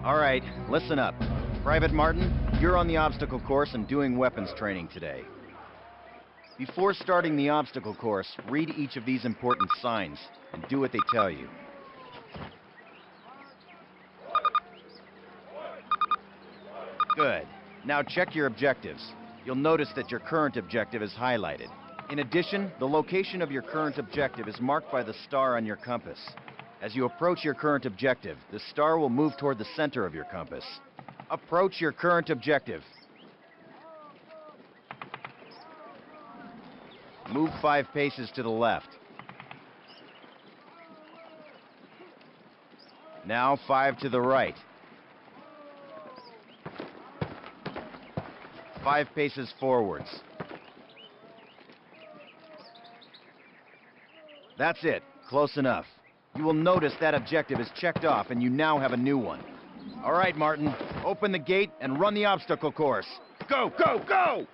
All right, listen up. Private Martin, you're on the obstacle course and doing weapons training today. Before starting the obstacle course, read each of these important signs and do what they tell you. Good. Now check your objectives. You'll notice that your current objective is highlighted. In addition, the location of your current objective is marked by the star on your compass. As you approach your current objective, the star will move toward the center of your compass. Approach your current objective. Move 5 paces to the left. Now 5 to the right. 5 paces forwards. That's it. Close enough. You will notice that objective is checked off and you now have a new one. All right, Martin. Open the gate and run the obstacle course. Go, go, go!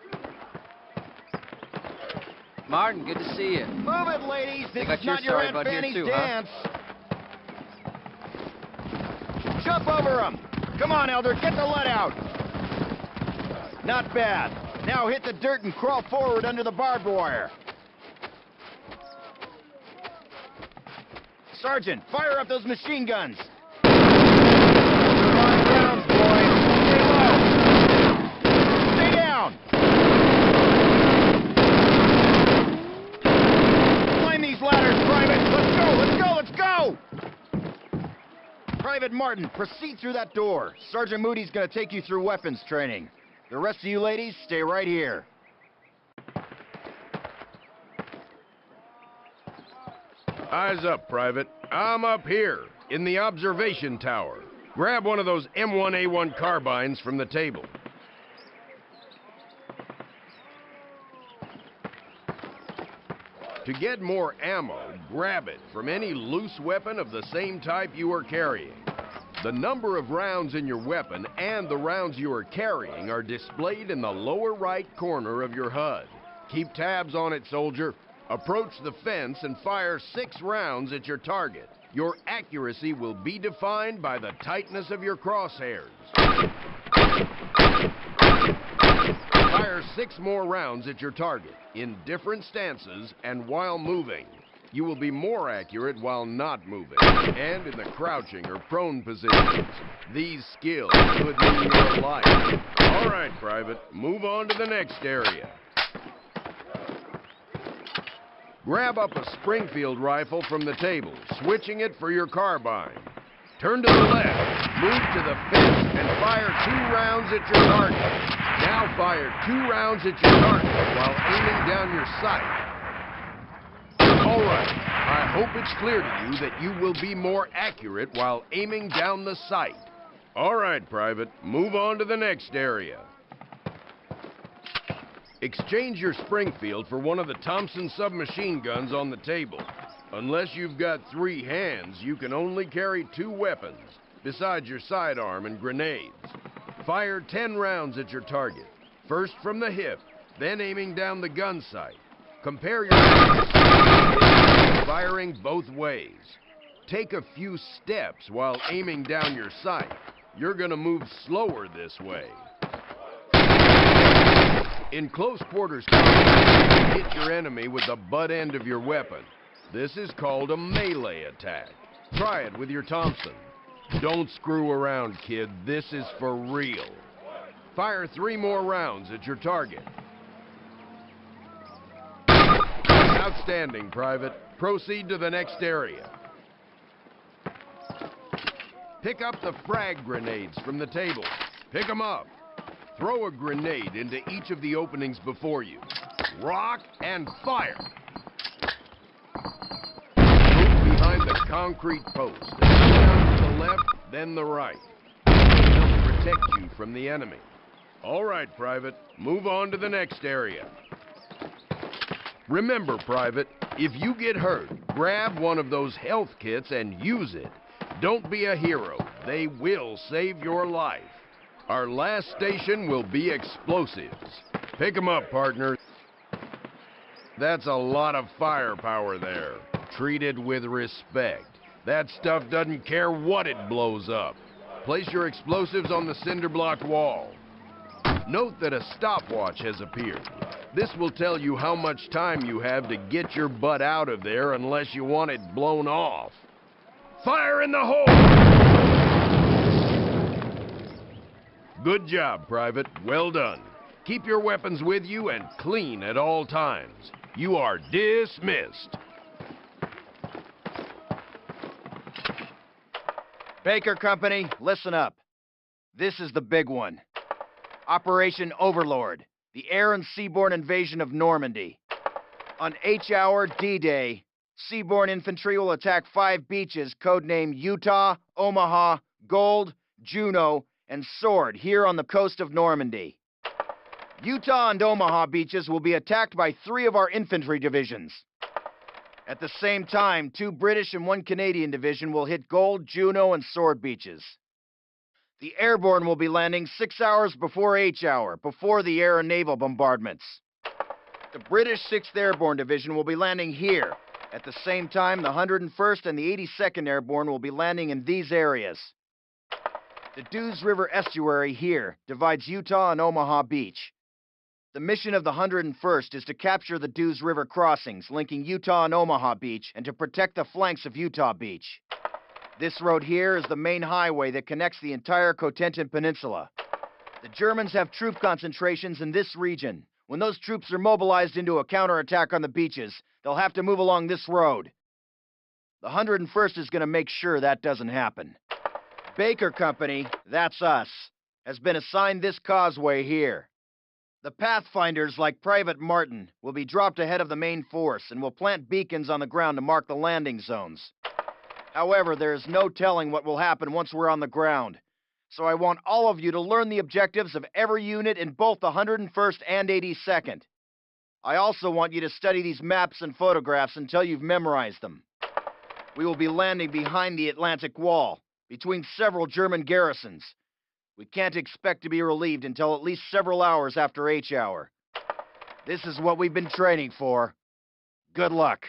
Martin, good to see you. Move it, ladies! This is not your Aunt Fanny's dance! Jump over them! Come on, Elder, get the lead out! Not bad. Now hit the dirt and crawl forward under the barbed wire. Sergeant, fire up those machine guns! Survive rounds, boys! Stay low! Stay down! Climb these ladders, Private! Let's go, let's go, let's go! Private Martin, proceed through that door. Sergeant Moody's gonna take you through weapons training. The rest of you ladies, stay right here. Eyes up, Private. I'm up here, in the observation tower. Grab one of those M1A1 carbines from the table. To get more ammo, grab it from any loose weapon of the same type you are carrying. The number of rounds in your weapon and the rounds you are carrying are displayed in the lower right corner of your HUD. Keep tabs on it, soldier. Approach the fence and fire 6 rounds at your target. Your accuracy will be defined by the tightness of your crosshairs. Fire 6 more rounds at your target, in different stances and while moving. You will be more accurate while not moving, and in the crouching or prone positions. These skills could mean your life. All right, Private, move on to the next area. Grab up a Springfield rifle from the table, switching it for your carbine. Turn to the left, move to the fence, and fire 2 rounds at your target. Now fire 2 rounds at your target while aiming down your sight. All right, I hope it's clear to you that you will be more accurate while aiming down the sight. All right, Private, move on to the next area. Exchange your Springfield for one of the Thompson submachine guns on the table. Unless you've got 3 hands, you can only carry 2 weapons, besides your sidearm and grenades. Fire 10 rounds at your target, first from the hip, then aiming down the gun sight. Compare your firing both ways. Take a few steps while aiming down your sight. You're gonna move slower this way. In close quarters combat, hit your enemy with the butt end of your weapon. This is called a melee attack. Try it with your Thompson. Don't screw around, kid. This is for real. Fire 3 more rounds at your target. Outstanding, Private. Proceed to the next area. Pick up the frag grenades from the table. Pick them up. Throw a grenade into each of the openings before you. Rock and fire. Move behind the concrete post. Down to the left, then the right. Help protect you from the enemy. All right, Private. Move on to the next area. Remember, Private, if you get hurt, grab one of those health kits and use it. Don't be a hero. They will save your life. Our last station will be explosives. Pick 'em up, partner. That's a lot of firepower there. Treat it with respect. That stuff doesn't care what it blows up. Place your explosives on the cinder-block wall. Note that a stopwatch has appeared. This will tell you how much time you have to get your butt out of there unless you want it blown off. Fire in the hole! Good job, Private. Well done. Keep your weapons with you and clean at all times. You are dismissed. Baker Company, listen up. This is the big one. Operation Overlord, the air and seaborne invasion of Normandy. On H-hour D-Day, seaborne infantry will attack 5 beaches codenamed Utah, Omaha, Gold, Juno, and Sword here on the coast of Normandy. Utah and Omaha beaches will be attacked by 3 of our infantry divisions. At the same time, 2 British and 1 Canadian division will hit Gold, Juno, and Sword beaches. The airborne will be landing 6 hours before H-hour, before the air and naval bombardments. The British 6th Airborne Division will be landing here. At the same time, the 101st and the 82nd Airborne will be landing in these areas. The Dews River Estuary here divides Utah and Omaha Beach. The mission of the 101st is to capture the Dews River crossings linking Utah and Omaha Beach and to protect the flanks of Utah Beach. This road here is the main highway that connects the entire Cotentin Peninsula. The Germans have troop concentrations in this region. When those troops are mobilized into a counterattack on the beaches, they'll have to move along this road. The 101st is going to make sure that doesn't happen. Baker Company, that's us, has been assigned this causeway here. The Pathfinders, like Private Martin, will be dropped ahead of the main force and will plant beacons on the ground to mark the landing zones. However, there is no telling what will happen once we're on the ground, so I want all of you to learn the objectives of every unit in both the 101st and 82nd. I also want you to study these maps and photographs until you've memorized them. We will be landing behind the Atlantic Wall, between several German garrisons. We can't expect to be relieved until at least several hours after H-hour. This is what we've been training for. Good luck.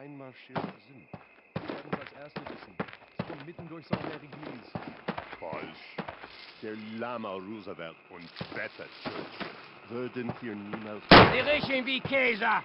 Einmarschiert sind. Wir werden es als Erste wissen. Sie kommen mitten durch so eine Eglise. Falsch. Der Lama Roosevelt und Beta Church würden hier niemals... Die riechen wie Käse!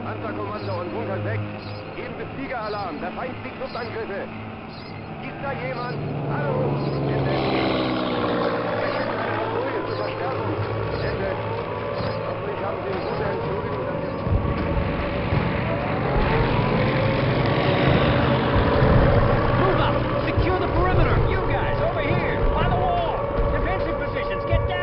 Panzerkommando und Bunker 6. Geben Sie Fliegeralarm. Der Feind fliegt Luftangriffe. Ist da jemand? Hallo? Ende. Patrouille zur Verstärkung. Ende. Hoffentlich haben Sie eine gute Entschuldigung dafür. Move up! Secure the perimeter! You guys, over here! By the wall! Defensive positions, get down!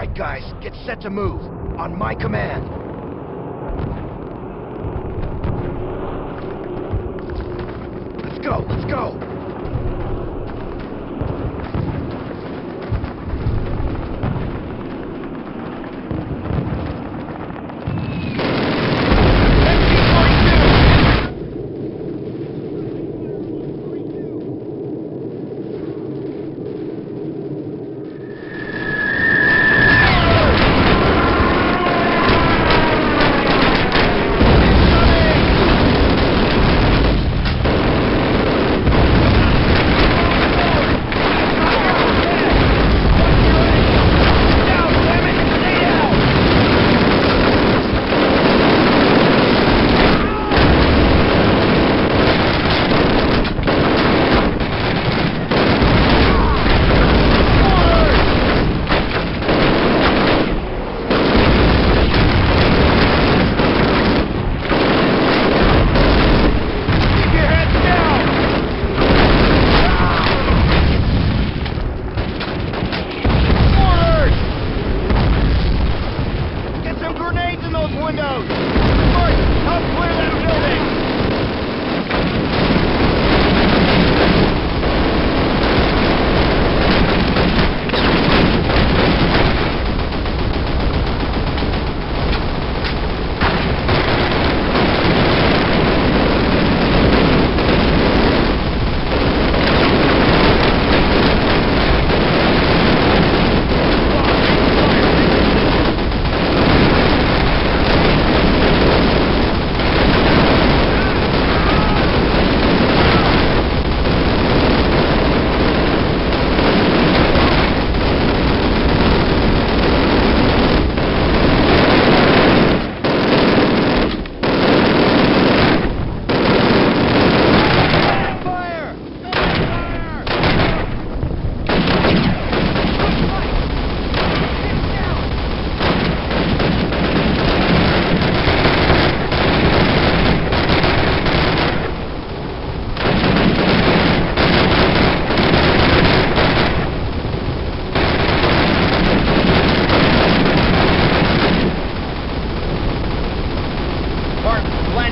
right, guys, get set to move. On my command. Let's go, let's go!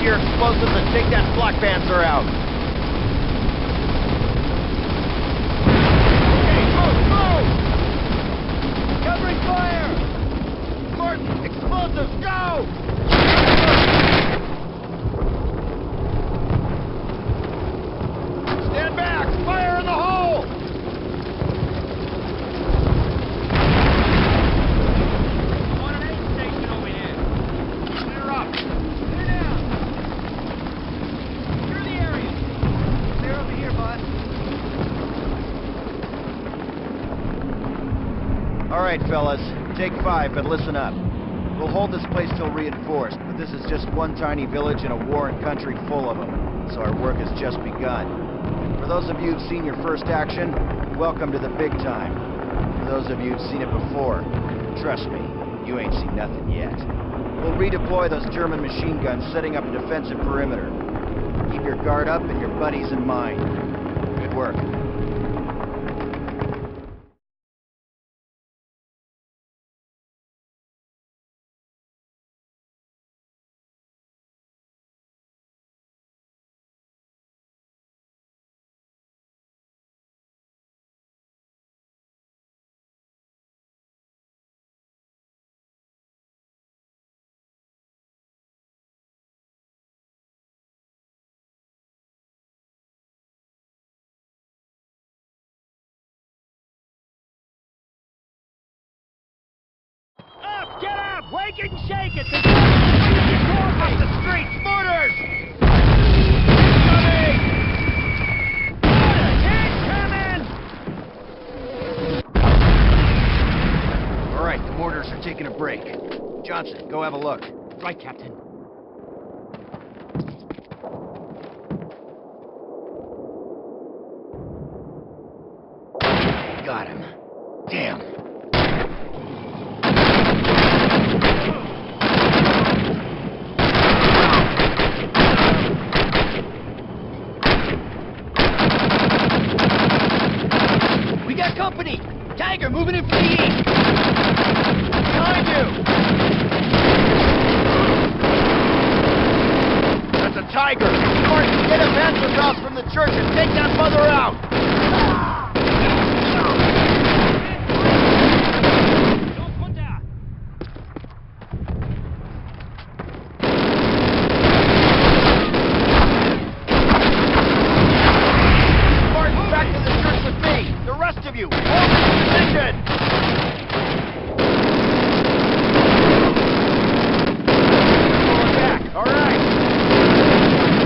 Your explosives and take that flak panzer out. Okay, move! Covering fire! Martin, explosives, go! Stand back! Fire in the hole! On an aid station over here. Clear up! Clear down. Clear the area. Clear over here, bud. All right, fellas. Take 5, but listen up. We'll hold this place till reinforced, but this is just one tiny village in a warring country full of them, so our work has just begun. For those of you who've seen your first action, welcome to the big time. For those of you who've seen it before, trust me, you ain't seen nothing yet. We'll redeploy those German machine guns, setting up a defensive perimeter. Keep your guard up and your buddies in mind. Good work. Up! Get up! Wake it and shake it! Up the streets! Mortars! All right, the mortars are taking a break. Johnson, go have a look. Right, Captain. Got him. Damn. We got company! Tiger! They're moving in from the east! Behind you! That's a tiger! Martin, get a Panzerfaust from the church and take that mother out! Don't put down! Martin, back to the church with me! The rest of you, hold your position! Falling back, all right!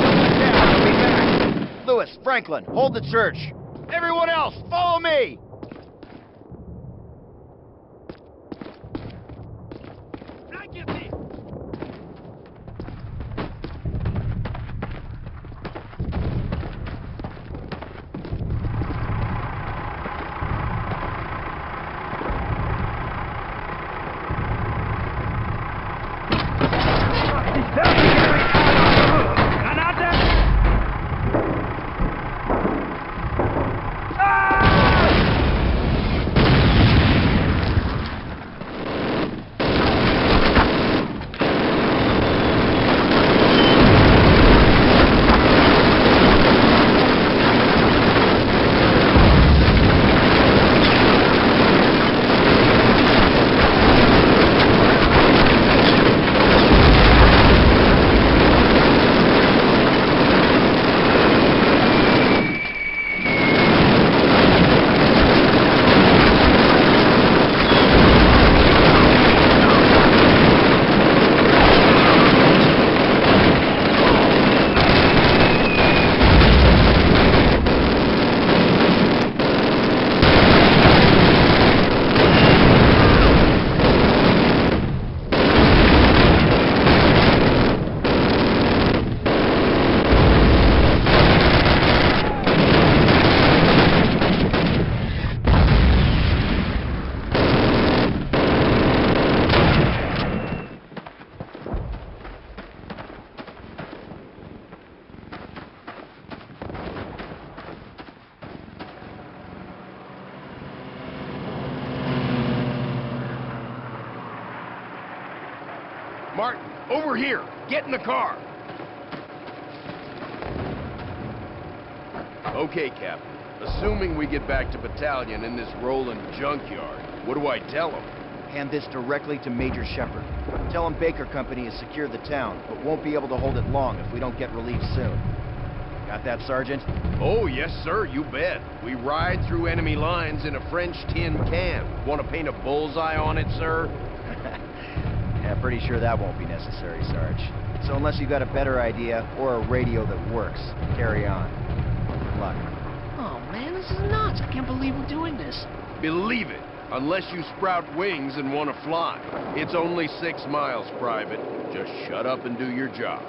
Don't let down, I'll be back. Lewis, Franklin, hold the church. Everyone else, follow me! Martin, over here. Get in the car. Okay, Captain. Assuming we get back to battalion in this rolling junkyard, what do I tell them? Hand this directly to Major Shepard. Tell him Baker Company has secured the town, but won't be able to hold it long if we don't get relief soon. Got that, Sergeant? Oh, yes, sir, you bet. We ride through enemy lines in a French tin can. Want to paint a bullseye on it, sir? Yeah, pretty sure that won't be necessary, Sarge. So unless you got a better idea or a radio that works, carry on. Good luck. Oh man, this is nuts. I can't believe we're doing this. Believe it. Unless you sprout wings and want to fly. It's only 6 miles, Private. Just shut up and do your job.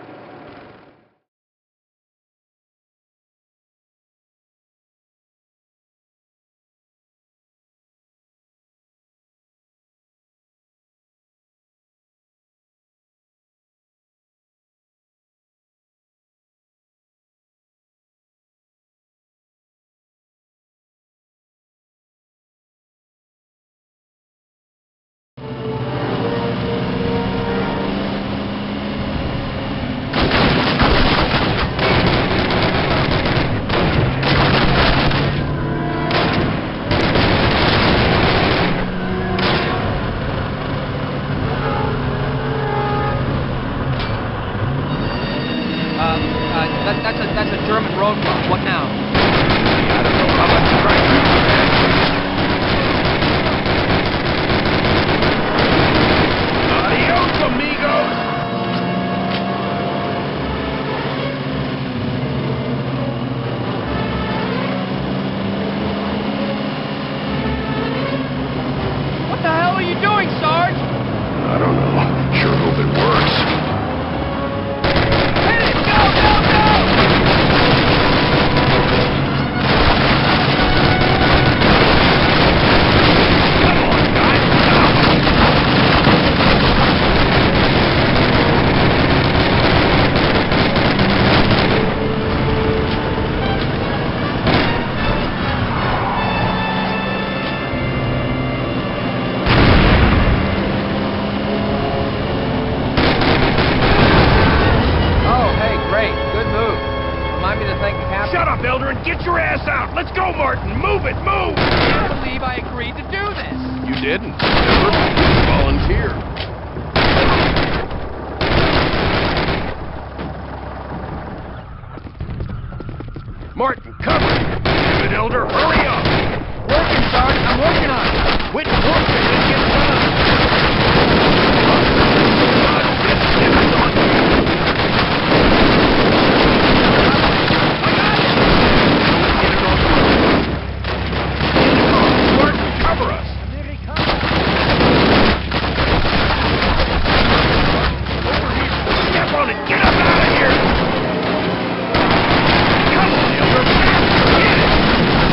didn't. Never. Volunteer. Martin, cover! Damn it, Elder, hurry up! Working, Sarge. I'm working on it. Quit working and get done! Martin, cover us! Over here! Step on it! Get up out of here! Come on, Elder! Get it!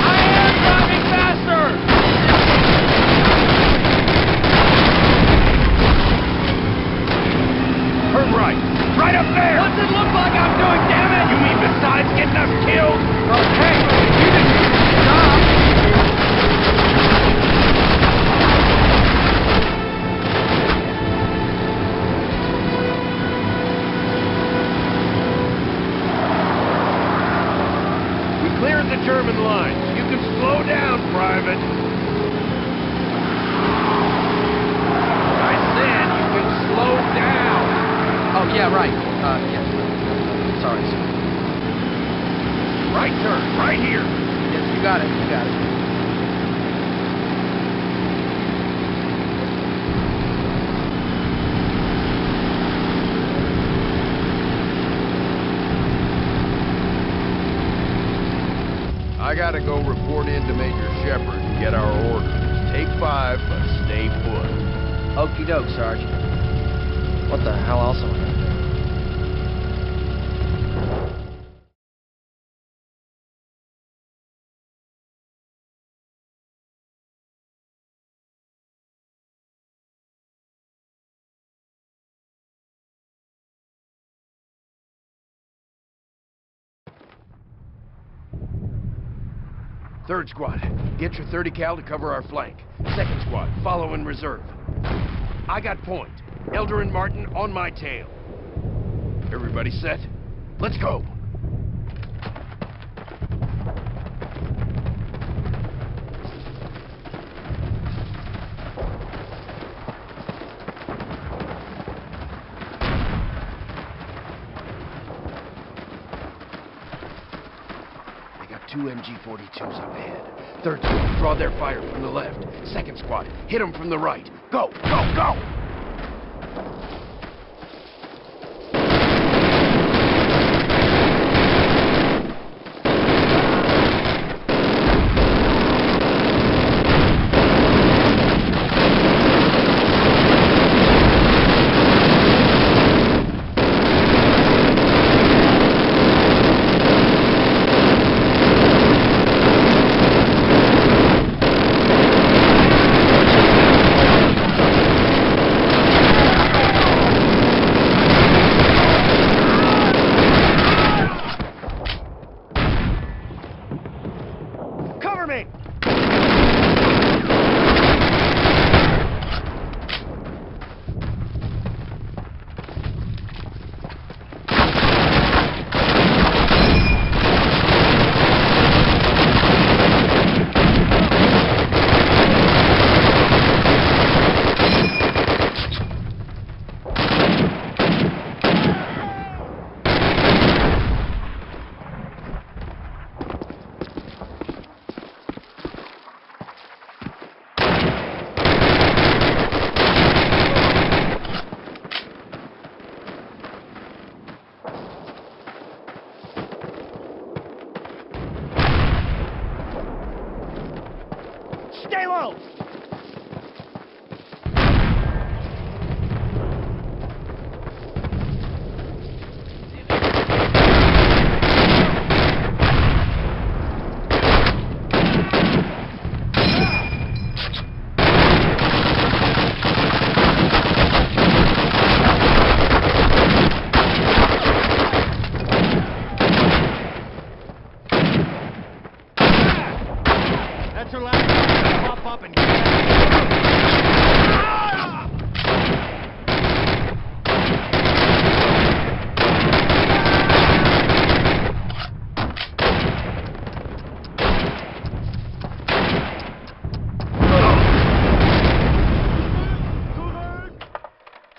I am driving faster! Turn right! Right up there! What's it look like I'm doing, damn it? You mean besides getting us killed? Okay, you didn't stop. We cleared the German lines. You can slow down, Private. I said you can slow down. Oh, yeah, right. Yes. Sorry, sir. Right turn, right here. Yes, you got it. You got it. I gotta go report in to Major Shepard and get our orders. Take 5, but stay put. Okie doke, Sarge. What the hell else am I gonna do? Third squad, get your 30 cal to cover our flank. Second squad, follow in reserve. I got point. Elder and Martin on my tail. Everybody set? Let's go. Two MG-42s up ahead. Third squad, draw their fire from the left. Second squad, hit them from the right. Go, go, go!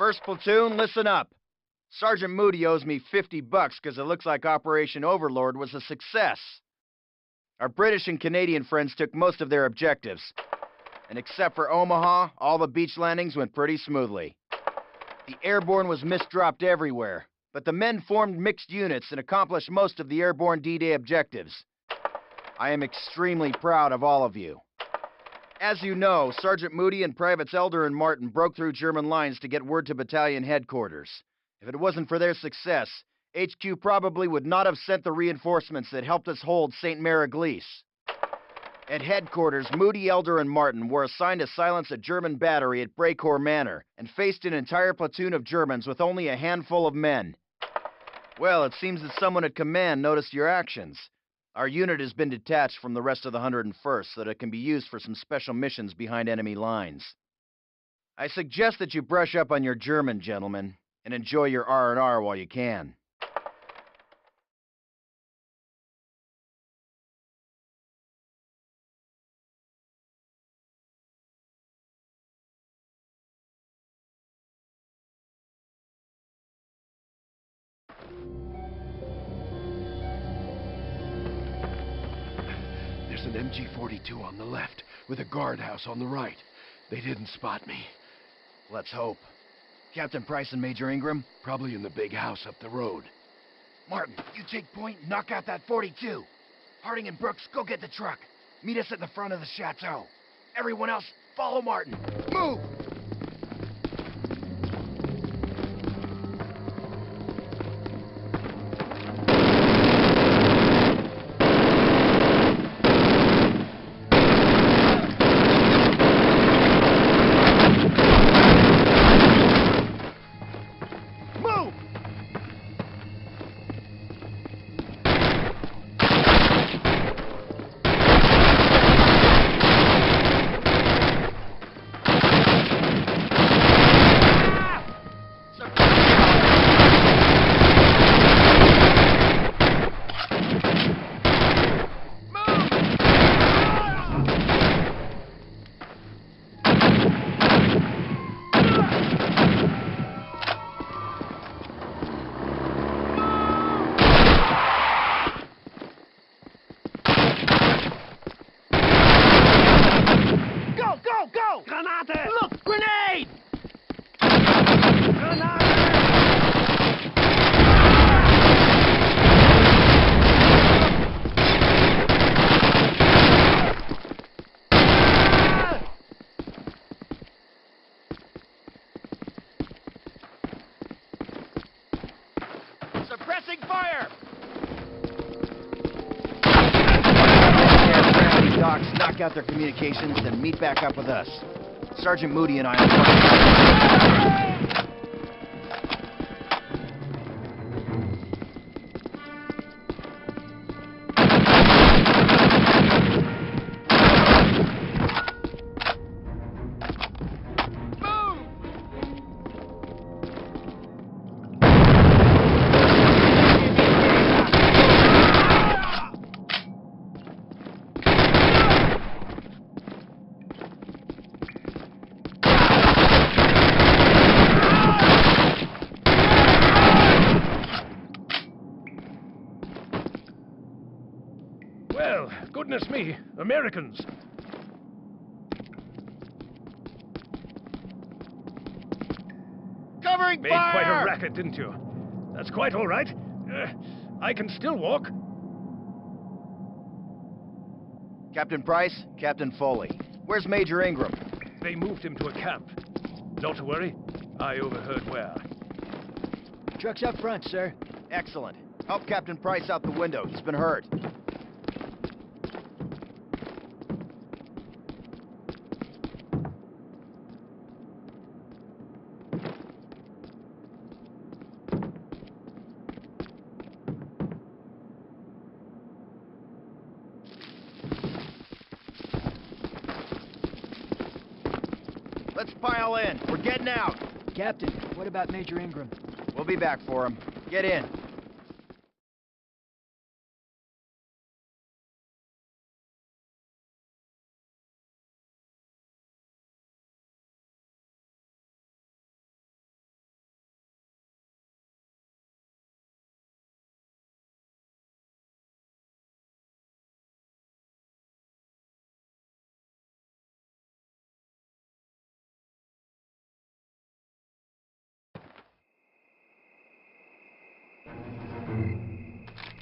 First platoon, listen up. Sergeant Moody owes me $50 because it looks like Operation Overlord was a success. Our British and Canadian friends took most of their objectives. And except for Omaha, all the beach landings went pretty smoothly. The airborne was misdropped everywhere, but the men formed mixed units and accomplished most of the airborne D-Day objectives. I am extremely proud of all of you. As you know, Sergeant Moody and Privates Elder and Martin broke through German lines to get word to battalion headquarters. If it wasn't for their success, HQ probably would not have sent the reinforcements that helped us hold St. Mary Eglise. At headquarters, Moody, Elder, and Martin were assigned to silence a German battery at Brecourt Manor and faced an entire platoon of Germans with only a handful of men. Well, it seems that someone at command noticed your actions. Our unit has been detached from the rest of the 101st so that it can be used for some special missions behind enemy lines. I suggest that you brush up on your German, gentlemen, and enjoy your R&R while you can. There's an MG-42 on the left, with a guardhouse on the right. They didn't spot me. Let's hope. Captain Price and Major Ingram? Probably in the big house up the road. Martin, you take point and knock out that 42. Harding and Brooks, go get the truck. Meet us at the front of the Chateau. Everyone else, follow Martin. Move! Suppressing fire! Docs, knock out their communications, then meet back up with us. Sergeant Moody and I are... Well, goodness me, Americans. Covering Made fire! quite a racket, didn't you? That's quite all right. I can still walk. Captain Price, Captain Foley. Where's Major Ingram? They moved him to a camp. Not to worry, I overheard where. Truck's up front, sir. Excellent. Help Captain Price out the window. He's been hurt. Let's pile in. We're getting out. Captain, what about Major Ingram? We'll be back for him. Get in.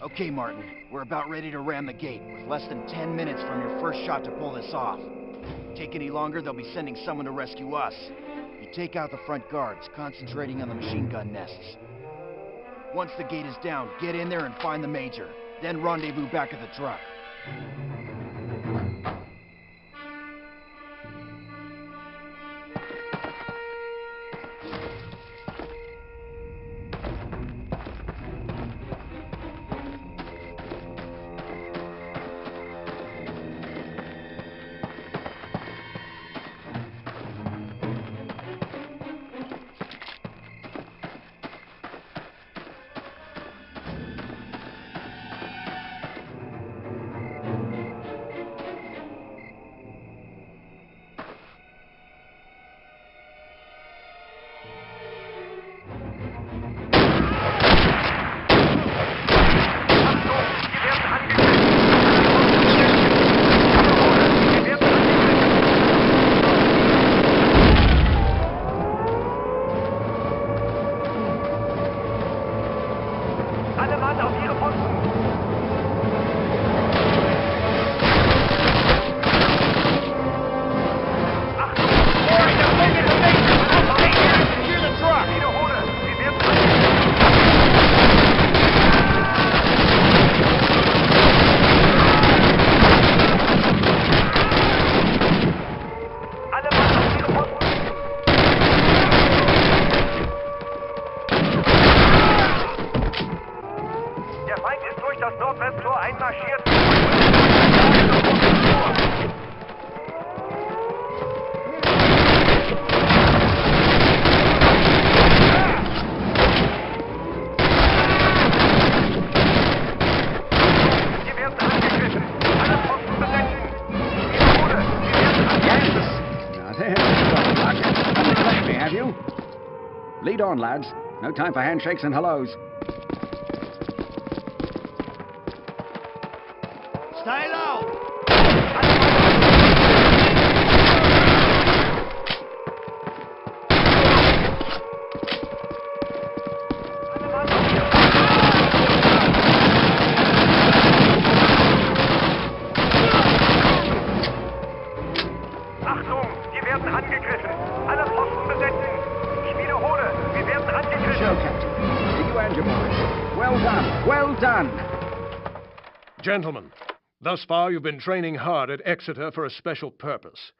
Okay, Martin. We're about ready to ram the gate, with less than 10 minutes from your first shot to pull this off. Take any longer, they'll be sending someone to rescue us. You take out the front guards, concentrating on the machine gun nests. Once the gate is down, get in there and find the Major. Then rendezvous back at the truck. Lead on, lads. No time for handshakes and hellos. Stay low! Achtung, wir werden angegriffen. Alle Posten besetzen. Ich wiederhole, wir werden angegriffen. Show, Captain. To you and your boys. Well done. Well done. Gentlemen, thus far you've been training hard at Exeter for a special purpose.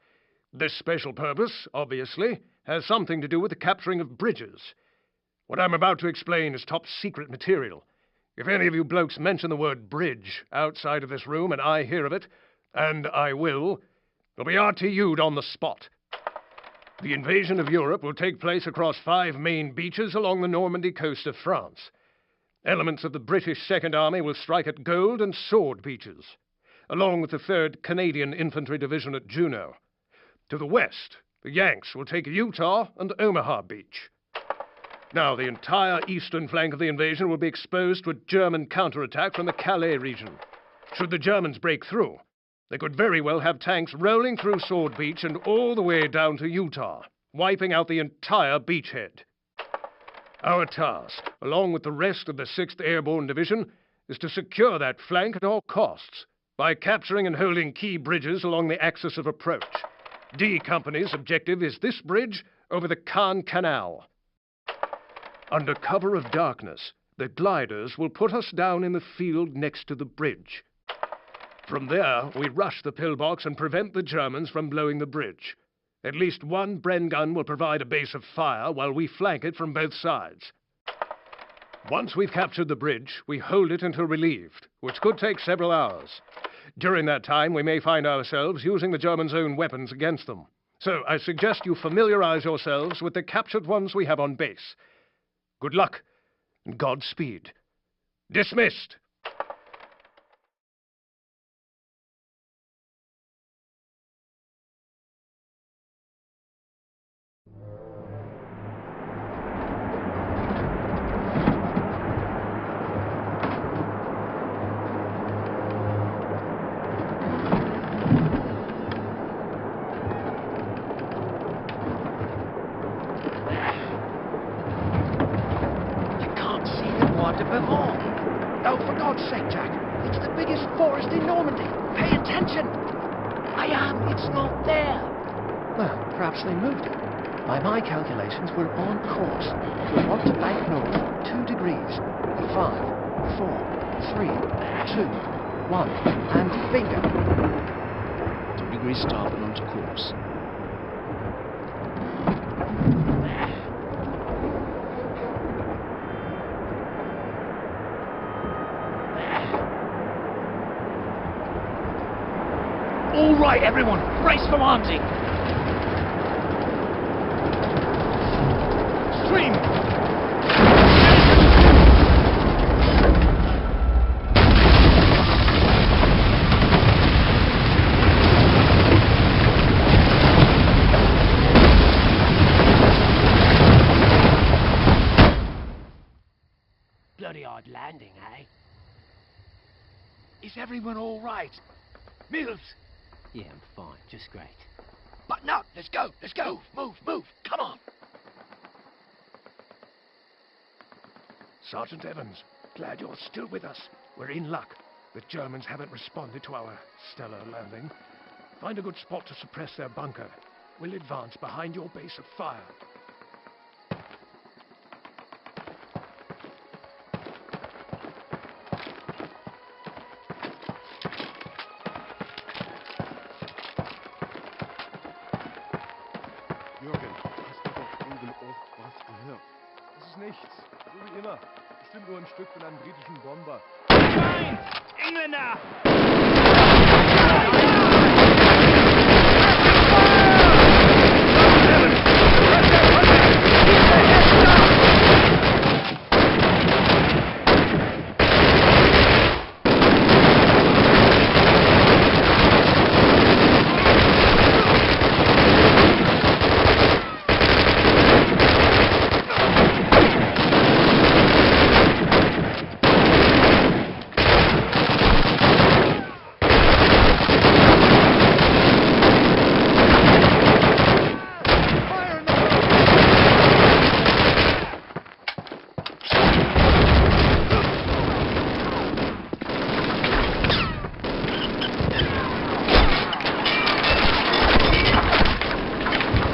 This special purpose, obviously, has something to do with the capturing of bridges. What I'm about to explain is top secret material. If any of you blokes mention the word bridge outside of this room and I hear of it, and I will, it'll be RTU'd on the spot. The invasion of Europe will take place across 5 main beaches along the Normandy coast of France. Elements of the British Second Army will strike at Gold and Sword beaches, along with the 3rd Canadian Infantry Division at Juno. To the west, the Yanks will take Utah and Omaha Beach. Now, the entire eastern flank of the invasion will be exposed to a German counterattack from the Calais region. Should the Germans break through, they could very well have tanks rolling through Sword Beach and all the way down to Utah, wiping out the entire beachhead. Our task, along with the rest of the 6th Airborne Division, is to secure that flank at all costs by capturing and holding key bridges along the axis of approach. D Company's objective is this bridge over the Caen Canal. Under cover of darkness, the gliders will put us down in the field next to the bridge. From there, we rush the pillbox and prevent the Germans from blowing the bridge. At least one Bren gun will provide a base of fire while we flank it from both sides. Once we've captured the bridge, we hold it until relieved, which could take several hours. During that time, we may find ourselves using the Germans' own weapons against them. So I suggest you familiarize yourselves with the captured ones we have on base. Good luck, and Godspeed. Dismissed! I can't see the Bois de Bavon. No, for God's sake, Jack. It's the biggest forest in Normandy. Pay attention. I am. It's not there. Well, perhaps they moved it. By my calculations, we're on course. We'll want to bank north 2 degrees. 5, 4, 3, 2, 1, and bingo. 2 degrees starboard onto course. All right, everyone, brace for landing. Stream. Bloody hard landing, eh? Is everyone all right? Mills? Yeah, I'm fine. Just great. Button up. Let's go. Let's go. Move. Come on. Sergeant Evans, glad you're still with us. We're in luck. The Germans haven't responded to our stellar landing. Find a good spot to suppress their bunker. We'll advance behind your base of fire. Jürgen, hast du doch Overlord was gehört? Das ist nichts. So wie immer. Bestimmt nur ein Stück von einem britischen Bomber. Nein! Engländer!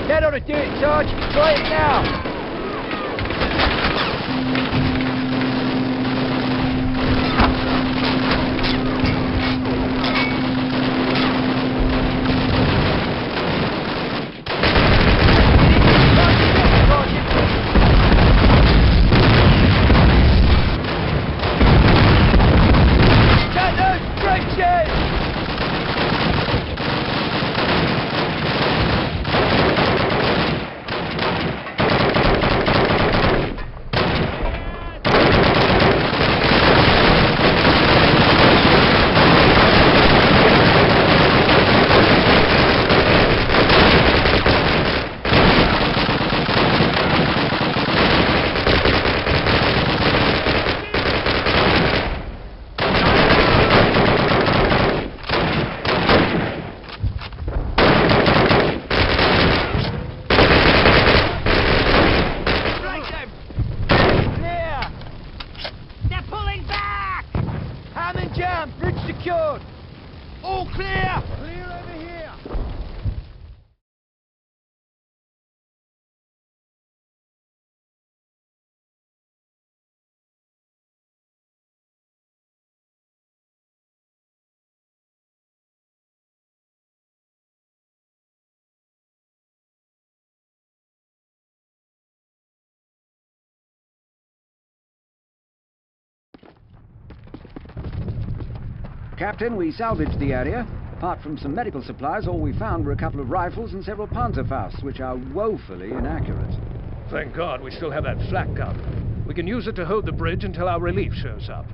That ought to do it, Sarge. Try it now. All clear! Clear over here. Captain, we salvaged the area. Apart from some medical supplies, all we found were a couple of rifles and several Panzerfausts, which are woefully inaccurate. Thank God we still have that flak gun. We can use it to hold the bridge until our relief shows up.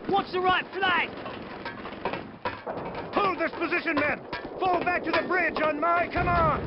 What's the right flank? Hold this position, men! Fall back to the bridge on my command!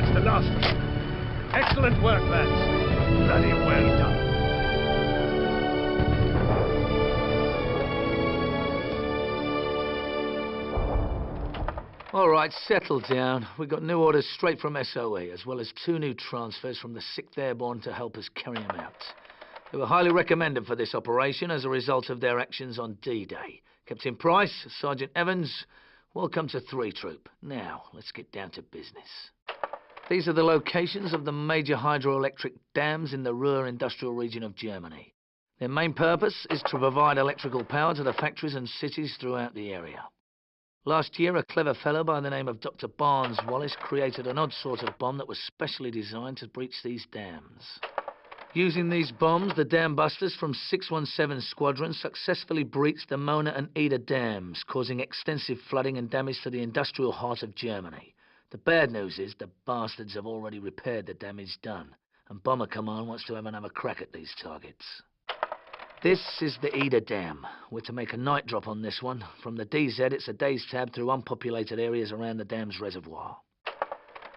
that's the last of them. Excellent work, lads. Bloody well done. All right, settle down. We got new orders straight from SOE, as well as 2 new transfers from the 6th Airborne to help us carry them out. They were highly recommended for this operation as a result of their actions on D-Day. Captain Price, Sergeant Evans, welcome to 3 Troop. Now, let's get down to business. These are the locations of the major hydroelectric dams in the Ruhr industrial region of Germany. Their main purpose is to provide electrical power to the factories and cities throughout the area. Last year, a clever fellow by the name of Dr. Barnes Wallace created an odd sort of bomb that was specially designed to breach these dams. Using these bombs, the dam busters from 617 Squadron successfully breached the Mona and Ida dams, causing extensive flooding and damage to the industrial heart of Germany. The bad news is the bastards have already repaired the damage done, and Bomber Command wants to have another crack at these targets. This is the Ida Dam. We're to make a night drop on this one. From the DZ, it's a day's tab through unpopulated areas around the dam's reservoir.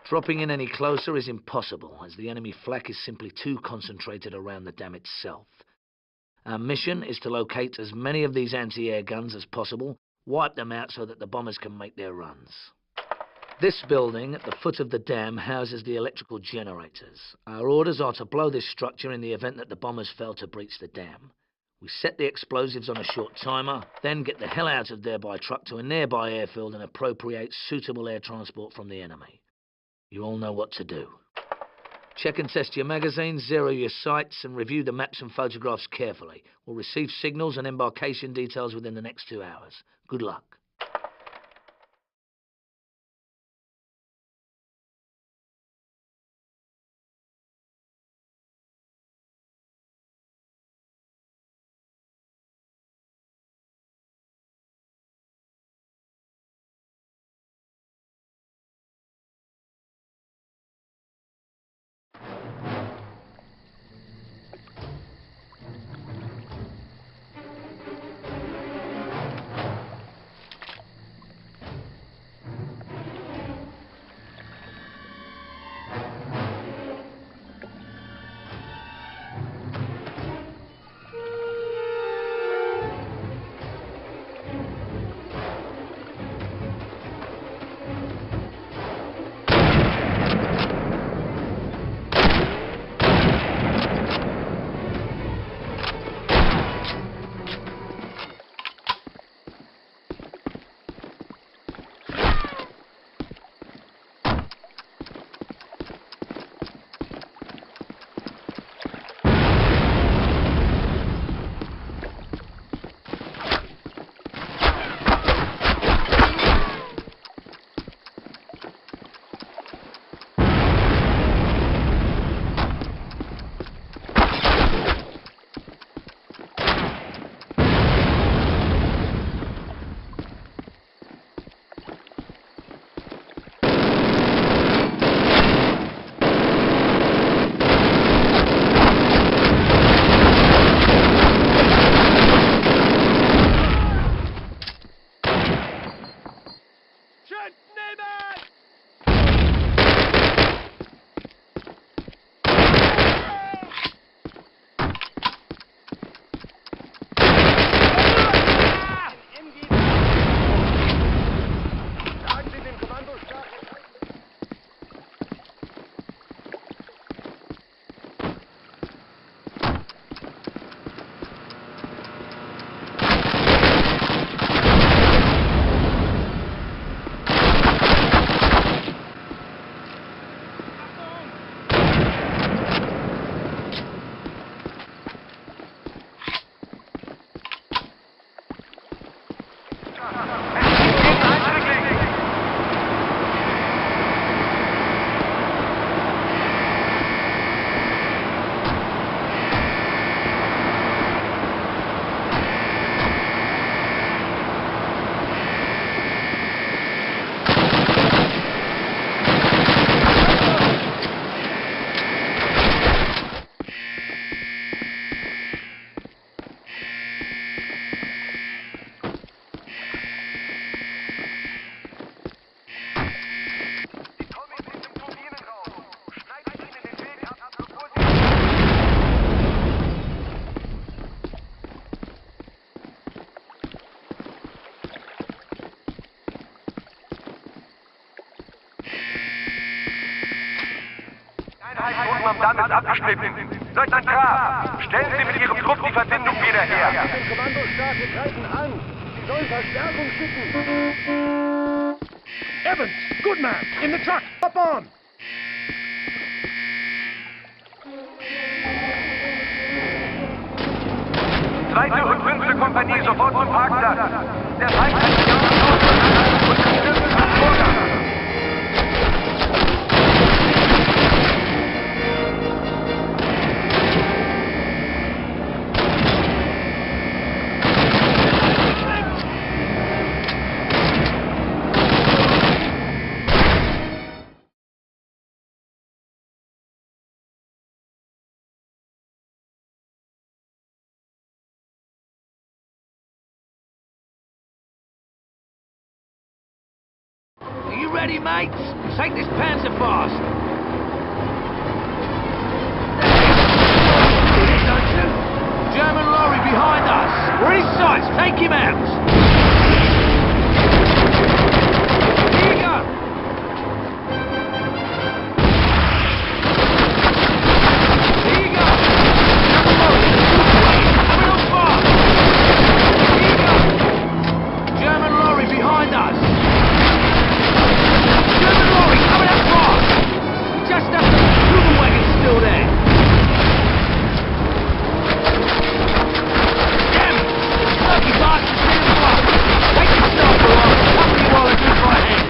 Dropping in any closer is impossible, as the enemy flak is simply too concentrated around the dam itself. Our mission is to locate as many of these anti-air guns as possible, wipe them out so that the bombers can make their runs. This building at the foot of the dam houses the electrical generators. Our orders are to blow this structure in the event that the bombers fail to breach the dam. We set the explosives on a short timer, then get the hell out of there by truck to a nearby airfield and appropriate suitable air transport from the enemy. You all know what to do. Check and test your magazines, zero your sights, and review the maps and photographs carefully. We'll receive signals and embarkation details within the next 2 hours. Good luck. Sekunden und dann ist abgeschnitten. Leutnant Graf, stellen Sie mit Ihrem Trupp die Verbindung wieder her. Kommandostab, wir greifen an. Sie sollen Verstärkung schicken. Evans, good man, in the truck, hop on! Zweite und 5. Kompanie sofort zum Parkplatz. Der Feind hat die ganze Chance und stürzt am Vorgang. Are you ready, mates? Take this panzer fast. Don't you? German lorry behind us. We're in sights. Take him out. Here you go. Here you go. German lorry. Coming on fast. Here you go. German lorry behind us. German lorry coming up fast! Just up the Ruben wagon's still there. Damn it! Lucky bastards hit him up. Take your sniper off. Cover you while I do my hand.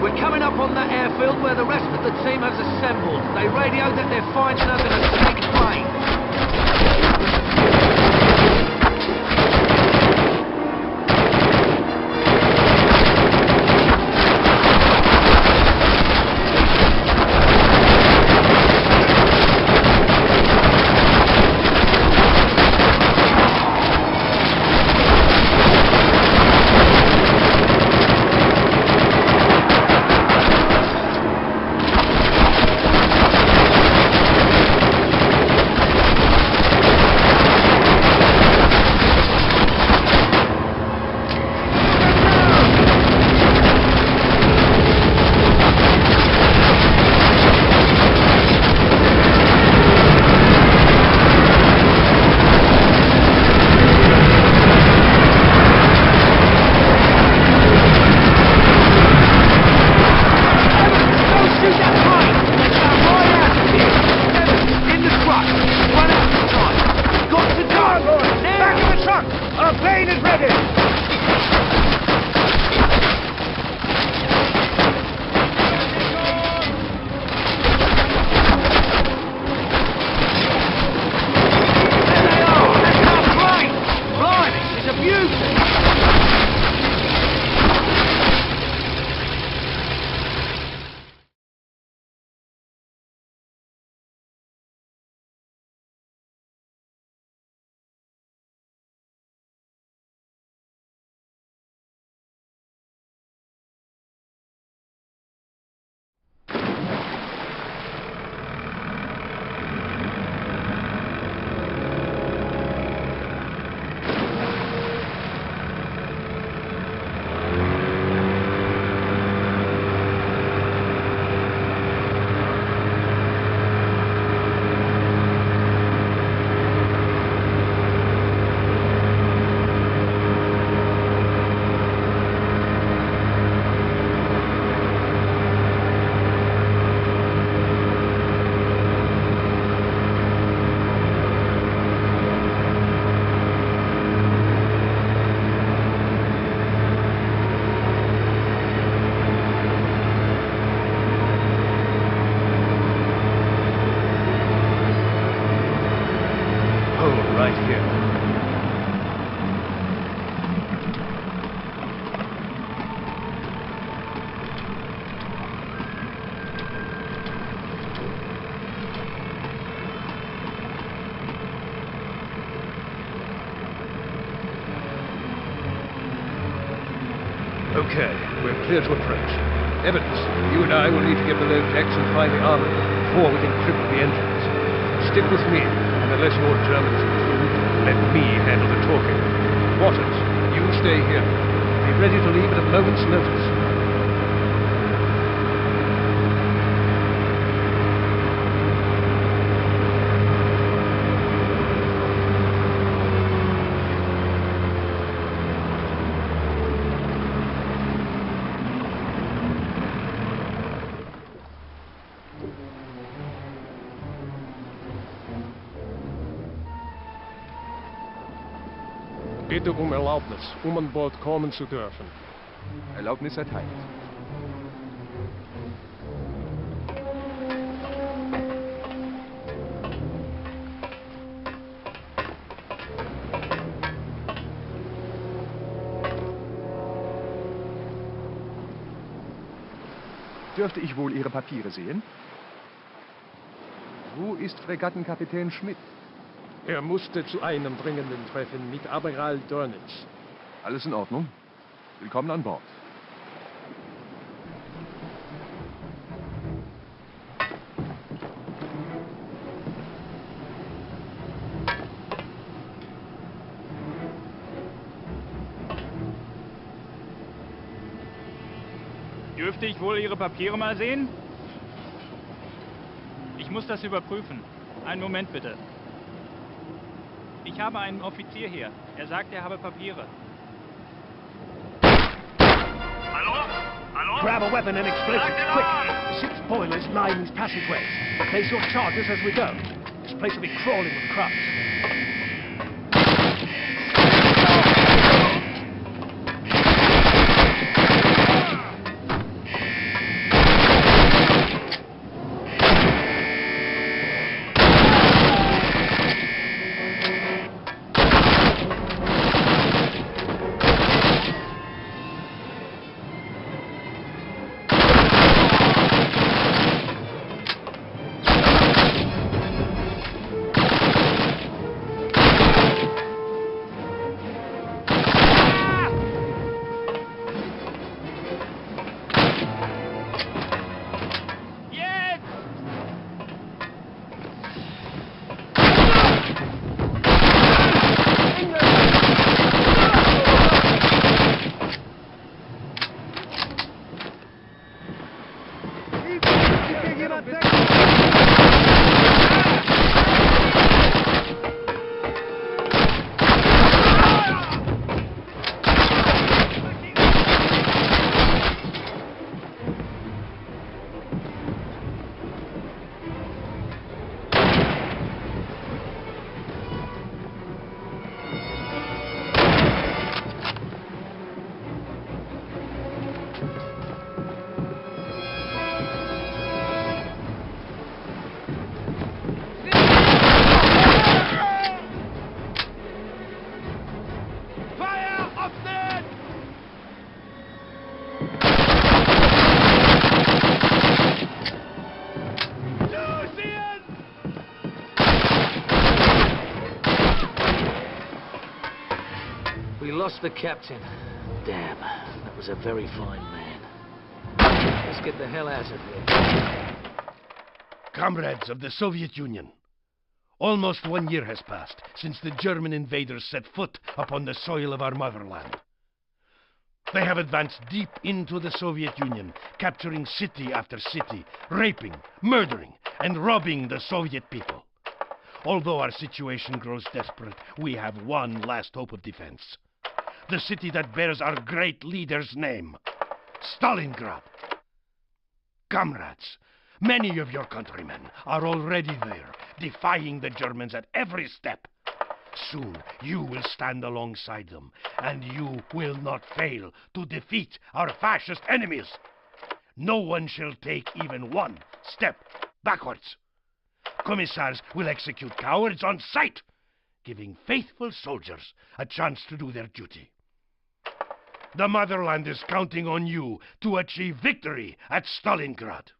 We're coming up on that airfield where the rest of the team has assembled. They radioed that they're finding us in a snake plane. right here. Okay, we're clear to approach. Evidence, you and I will need to get below decks and find the armory before we can cripple the engines. Stick with me, and unless your German's improved, let me handle the talking. Waters, you stay here. Be ready to leave at a moment's notice. Bitte um Erlaubnis, an Bord kommen zu dürfen. Erlaubnis erteilt. Dürfte ich wohl Ihre Papiere sehen? Wo ist Fregattenkapitän Schmidt? Er musste zu einem dringenden Treffen mit Admiral Dönitz. Alles in Ordnung. Willkommen an Bord. Dürfte ich wohl Ihre Papiere mal sehen? Ich muss das überprüfen. Einen Moment bitte. Ich habe einen Offizier hier. Er sagt, er habe Papiere. Hallo? Hallo? Grab a weapon and explosives, quick! 6 boilers line these passageways. Place your charges as we go. This place will be crawling with crumbs. We lost the captain. Damn, that was a very fine man. Let's get the hell out of here. Comrades of the Soviet Union, almost 1 year has passed since the German invaders set foot upon the soil of our motherland. They have advanced deep into the Soviet Union, capturing city after city, raping, murdering, and robbing the Soviet people. Although our situation grows desperate, we have one last hope of defense. The city that bears our great leader's name, Stalingrad. Comrades, many of your countrymen are already there, defying the Germans at every step. Soon you will stand alongside them, and you will not fail to defeat our fascist enemies. No one shall take even one step backwards. Commissars will execute cowards on sight. giving faithful soldiers a chance to do their duty. The motherland is counting on you to achieve victory at Stalingrad.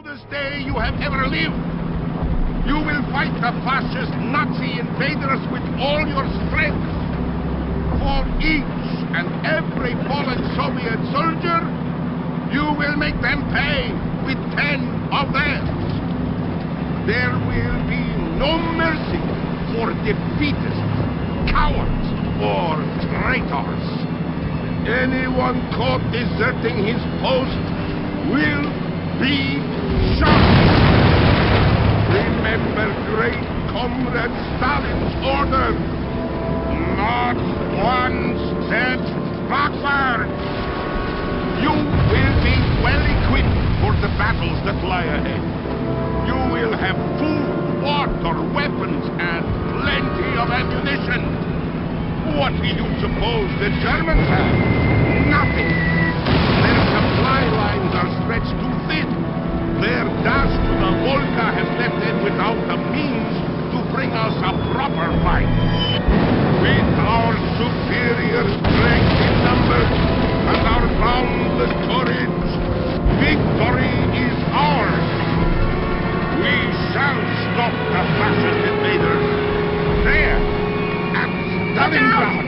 This day you have ever lived. You will fight the fascist Nazi invaders with all your strength. For each and every fallen Soviet soldier, you will make them pay with 10 of theirs. There will be no mercy for defeatists, cowards, or traitors. Anyone caught deserting his post will be shot. Remember great Comrade Stalin's order. Not one step backward. You will be well equipped for the battles that lie ahead. You will have food, water, weapons, and plenty of ammunition. What do you suppose the Germans have? Nothing. Their supply lines are stretched too thin. Their dash to the Volga has left them without the means to bring us a proper fight. With our superior strength in numbers and our boundless courage, victory is ours. We shall stop the fascist invaders. There, at Stalingrad.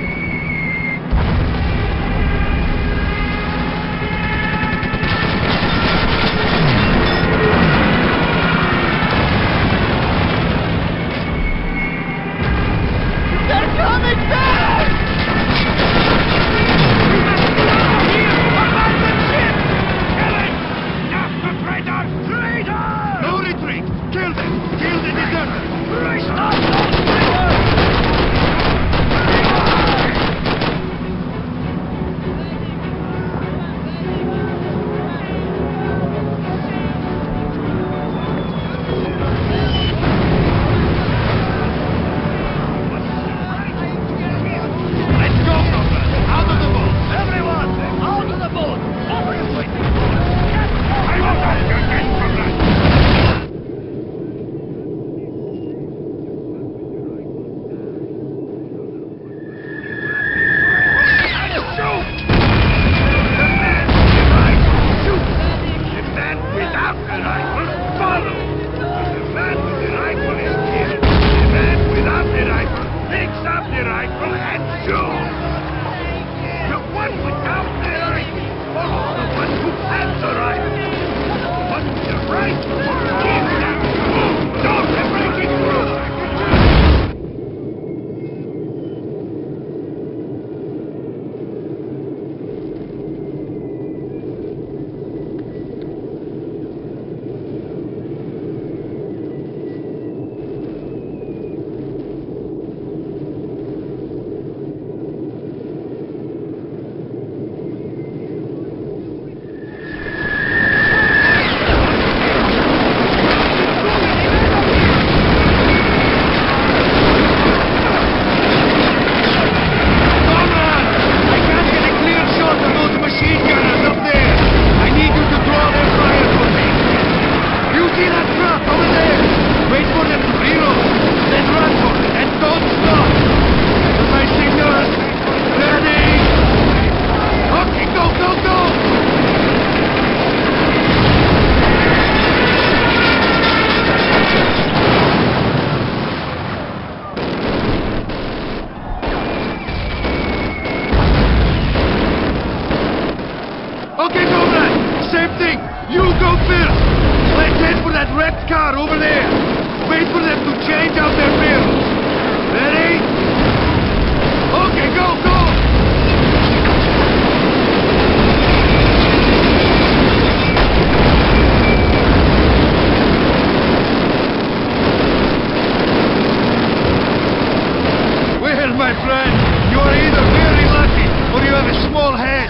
My friend, you are either very lucky or you have a small head.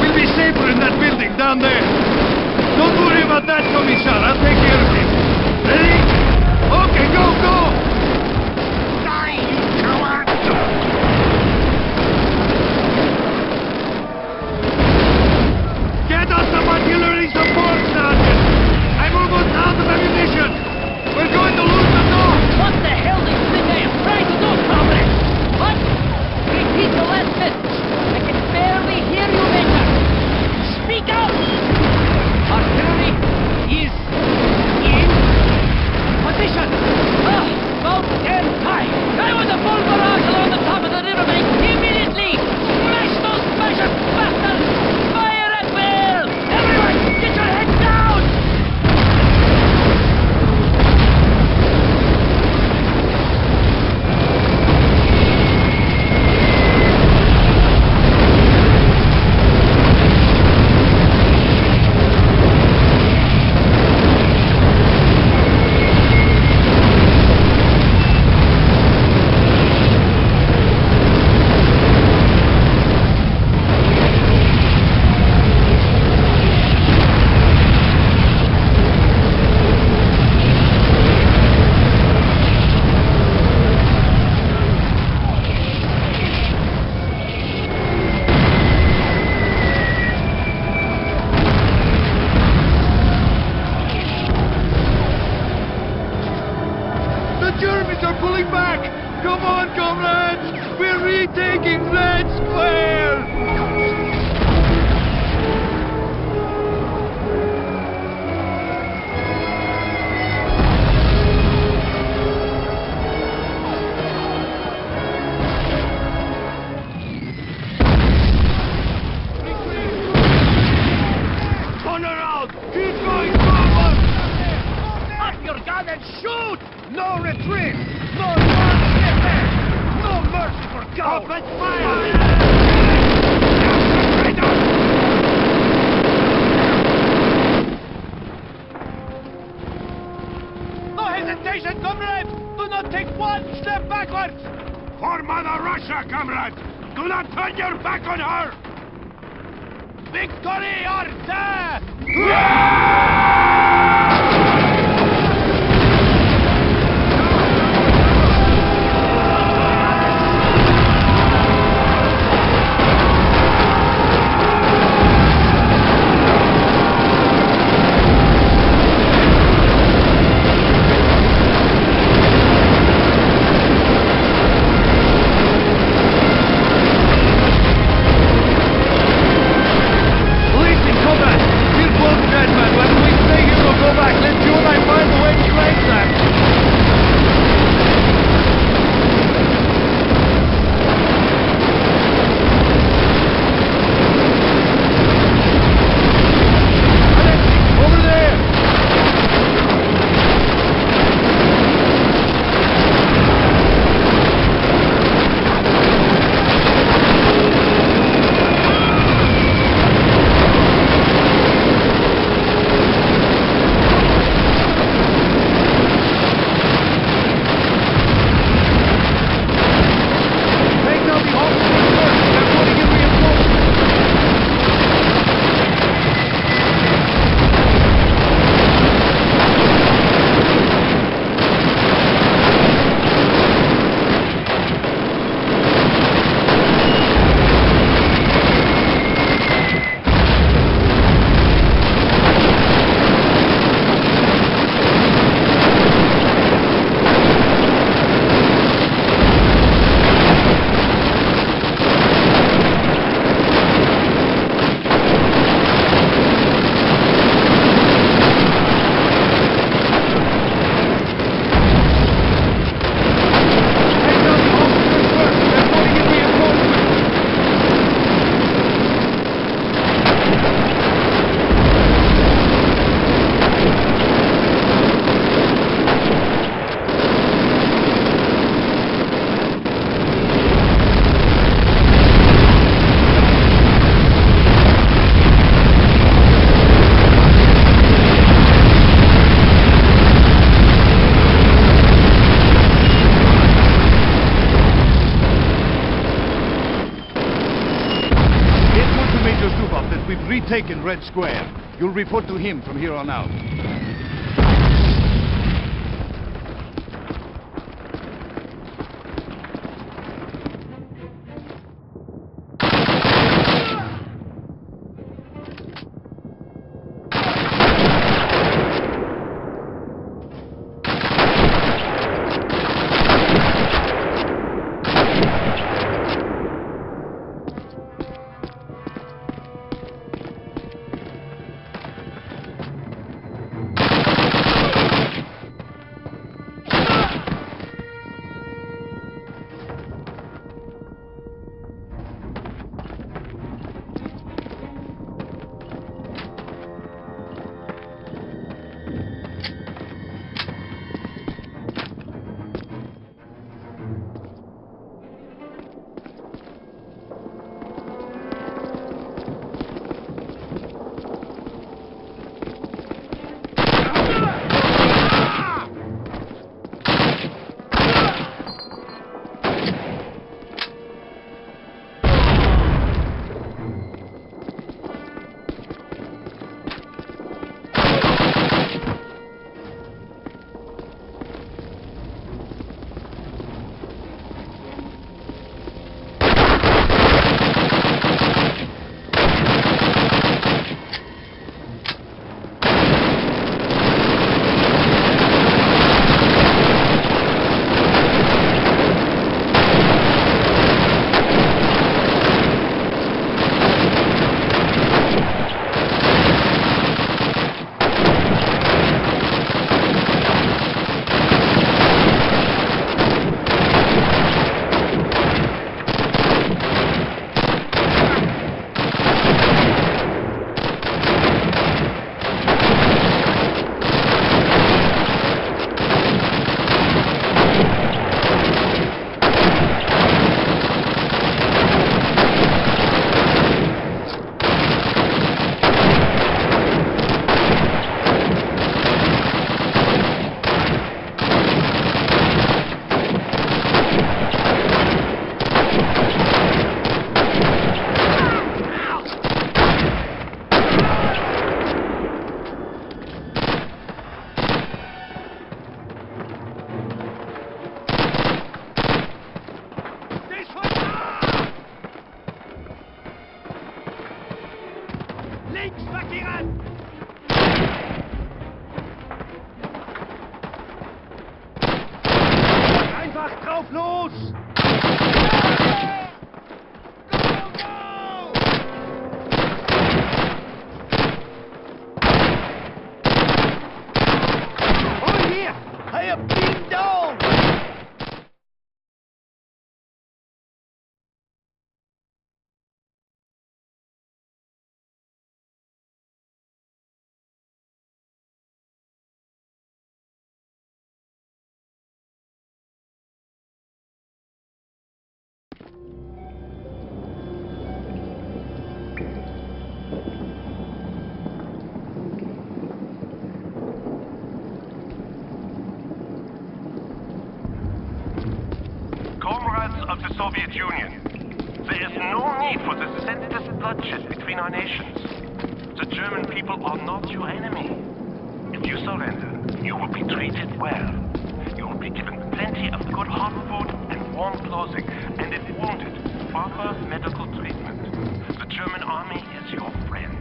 We'll be safe about that, Commissar. I'll take care of him. Ready? Okay, go, go! Die, you coward! Get us some artillery support, Sergeant! I'm almost out of ammunition! We're going to lose the north! What the hell do you think I am trying to do, comrade? What? Repeat the last sentence. I can barely hear you, Major. Speak out! Artillery is in position. Ah, about damn time. I want a full barrage along the top of the riverbank immediately. Smash those smasher bastards! Fire at will! Everyone, get your heads down! The Germans are pulling back! Come on, comrades! We're retaking Red Square! Turn around! Keep going forward! Up your gun and shoot! No retreat! No one step back! No mercy for God! Open fire! No hesitation, comrade! Do not take one step backwards! For Mother Russia, comrade! Do not turn your back on her! Victory or death! We've retaken Red Square. You'll report to him from here on out. Of the Soviet Union. There is no need for this senseless bloodshed between our nations. The German people are not your enemy. If you surrender, you will be treated well. You will be given plenty of good hot food and warm clothing, and if wounded, proper medical treatment. The German army is your friend.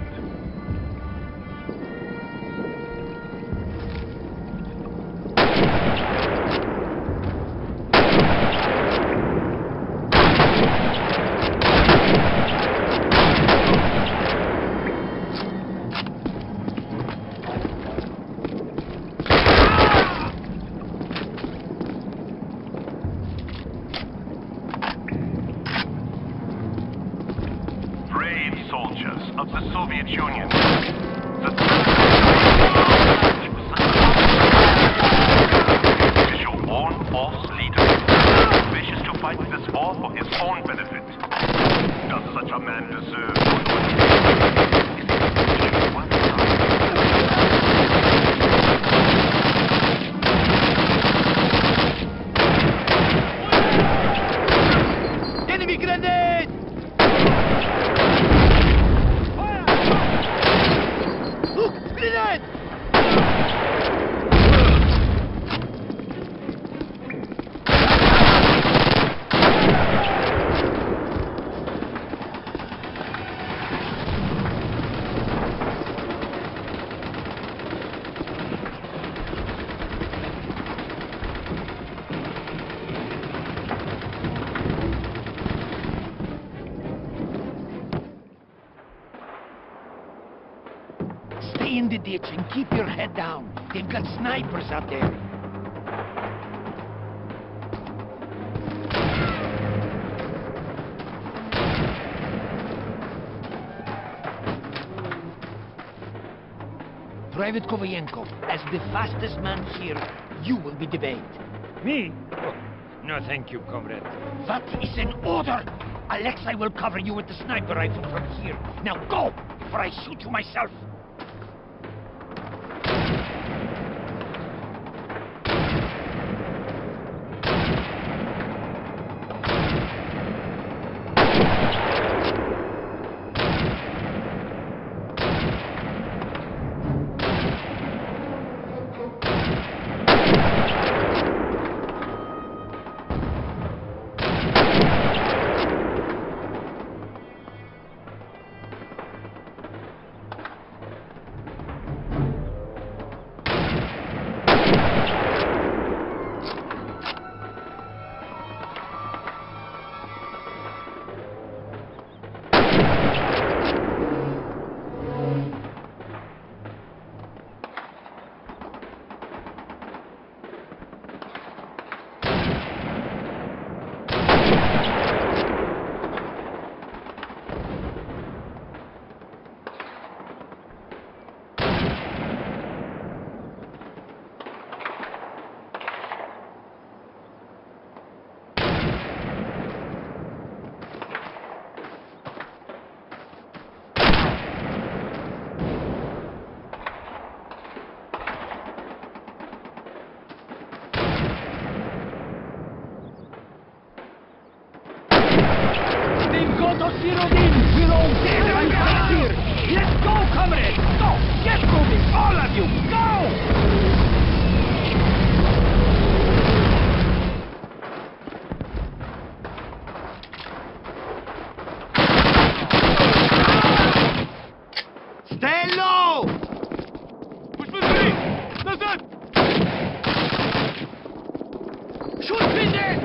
Of the Soviet Union. Is your own false leader who wishes to fight this war for his own benefit. Does such a man deserve Enemy grenade! Stay in the ditch and keep your head down. They've got snipers out there. Private Kovayenko, as the fastest man here, you will be debate. Me? Oh, no, thank you, comrade. That is an order! Alexei will cover you with the sniper rifle from here. Now go, before I shoot you myself! We're all dead right back here! Let's go, comrades! Go! Get moving, all of you! Go! Stay low! Push me! Назад! Shoot me there!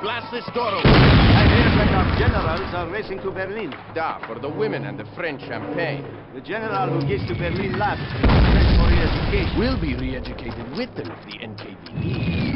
Blast this door open. I hear that our generals are racing to Berlin. Da, for the women and the French champagne. The general who gets to Berlin last is sent for re-education. We'll be re-educated with them if the NKVD.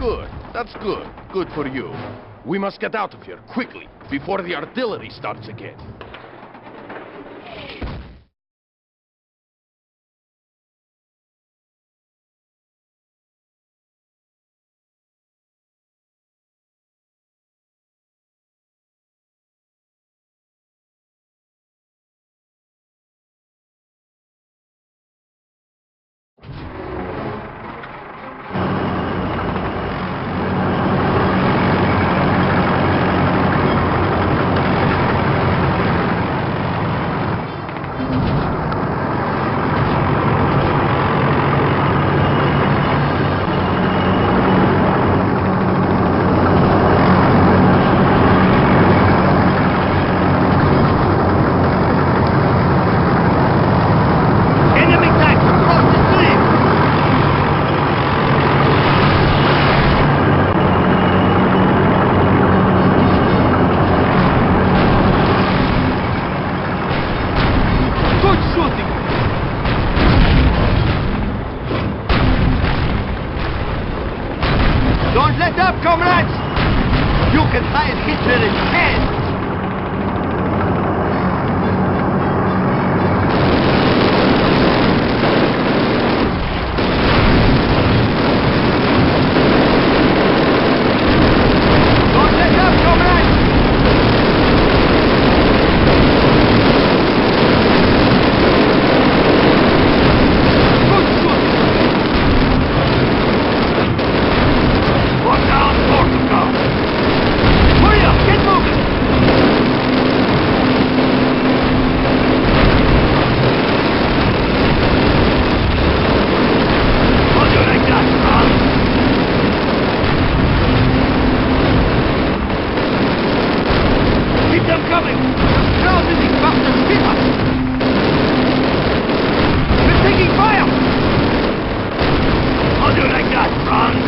Good. That's good. Good for you. We must get out of here, quickly, before the artillery starts again. Don't let up, comrades! You can hide Hitler in hand! Don't let up, comrades! Good shooting! One down, Portugal! Hurry up, get moving! Hold you like that, Franz! Keep them coming! The crowd is about to hit us! We're taking fire! Hold you like that, Franz!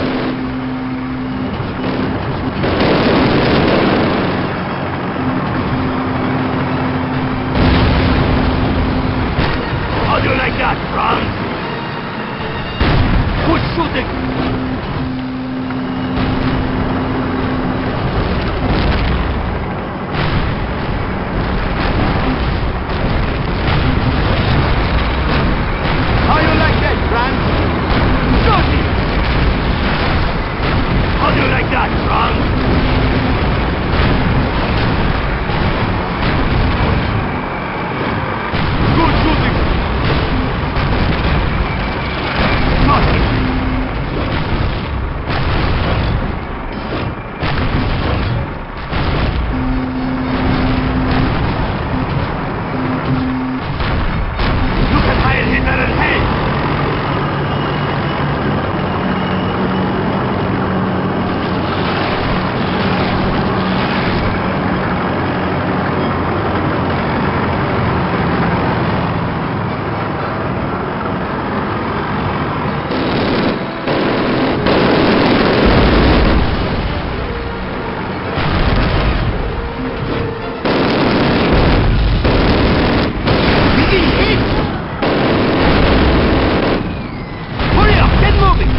How do you like that, Franz? Good shooting! How do you like that, Franz? Shoot it! How do you like that, Franz? Good shooting! Look at Heil Hitler and Hell! Hurry up, get moving!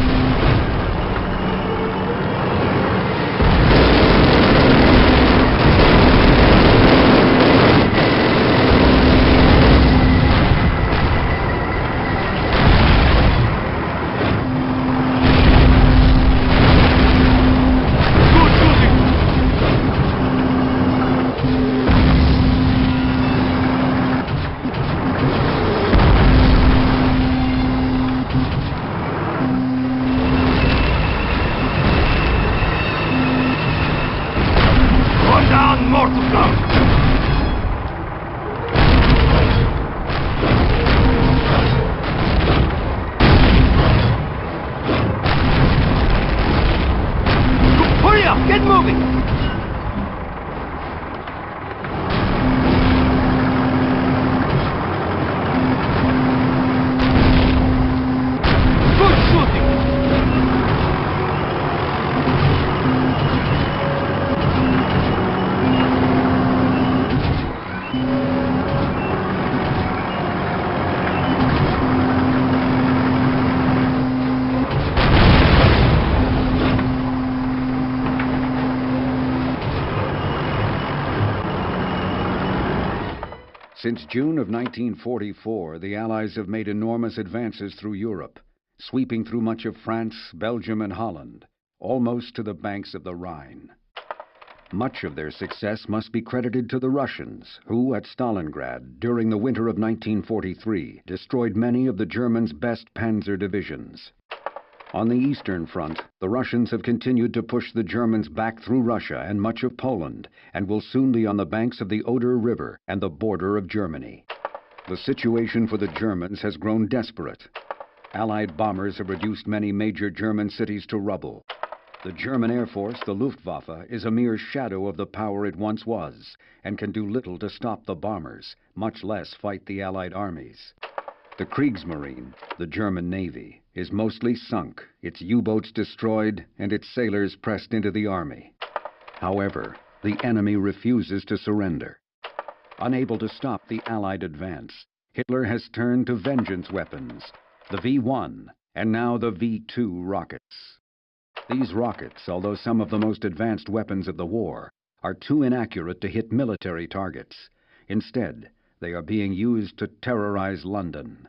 Good shooting! One down, more to come. Hurry up, get moving. Good shooting. Since June of 1944, the Allies have made enormous advances through Europe, sweeping through much of France, Belgium, and Holland, almost to the banks of the Rhine. Much of their success must be credited to the Russians, who, at Stalingrad, during the winter of 1943, destroyed many of the Germans' best panzer divisions. On the Eastern Front, the Russians have continued to push the Germans back through Russia and much of Poland, and will soon be on the banks of the Oder River and the border of Germany. The situation for the Germans has grown desperate. Allied bombers have reduced many major German cities to rubble. The German Air Force, the Luftwaffe, is a mere shadow of the power it once was, and can do little to stop the bombers, much less fight the Allied armies. The Kriegsmarine, the German Navy, is mostly sunk, its U-boats destroyed, and its sailors pressed into the army. However, the enemy refuses to surrender. Unable to stop the Allied advance, Hitler has turned to vengeance weapons, the V-1, and now the V-2 rockets. These rockets, although some of the most advanced weapons of the war, are too inaccurate to hit military targets. Instead, they are being used to terrorize London.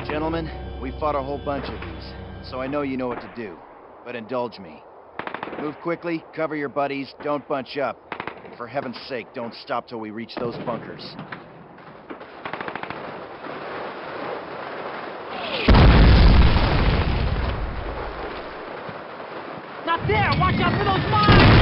Gentlemen, we fought a whole bunch of these, so I know you know what to do. But indulge me. Move quickly, cover your buddies, don't bunch up. And for heaven's sake, don't stop till we reach those bunkers. Not there! Watch out for those mines!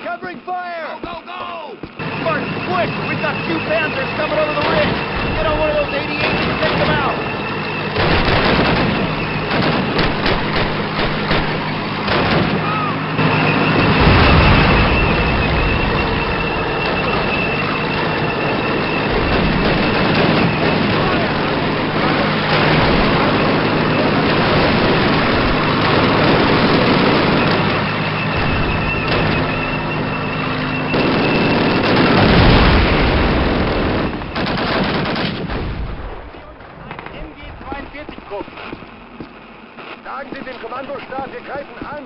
Covering fire! Go, go, go! Martin, quick! We've got 2 Panzers coming over the ridge! Get on one of those 88s and take them out! Kommandostab, wir greifen an!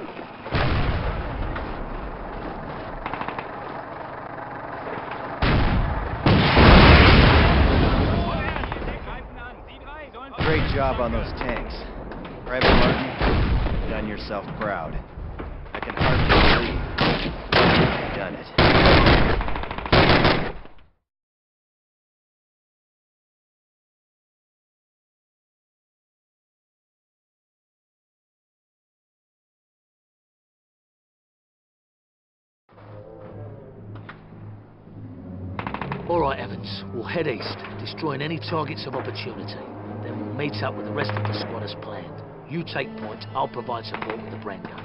Great job on those tanks. Private Martin, you've done yourself proud. I can hardly believe you've done it. All right, Evans. We'll head east, destroying any targets of opportunity. Then we'll meet up with the rest of the squad as planned. You take point, I'll provide support with the Brand gun.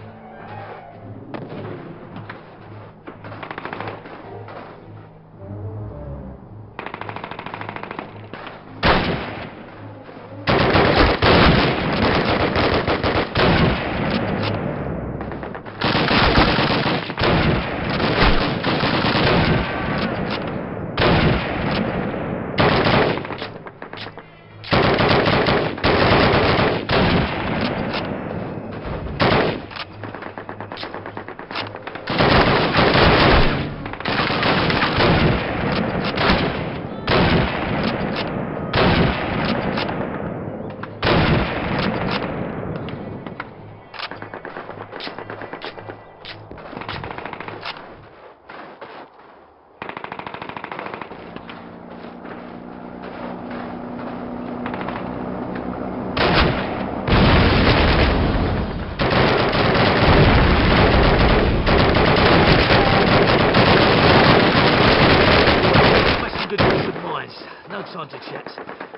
Time to chat.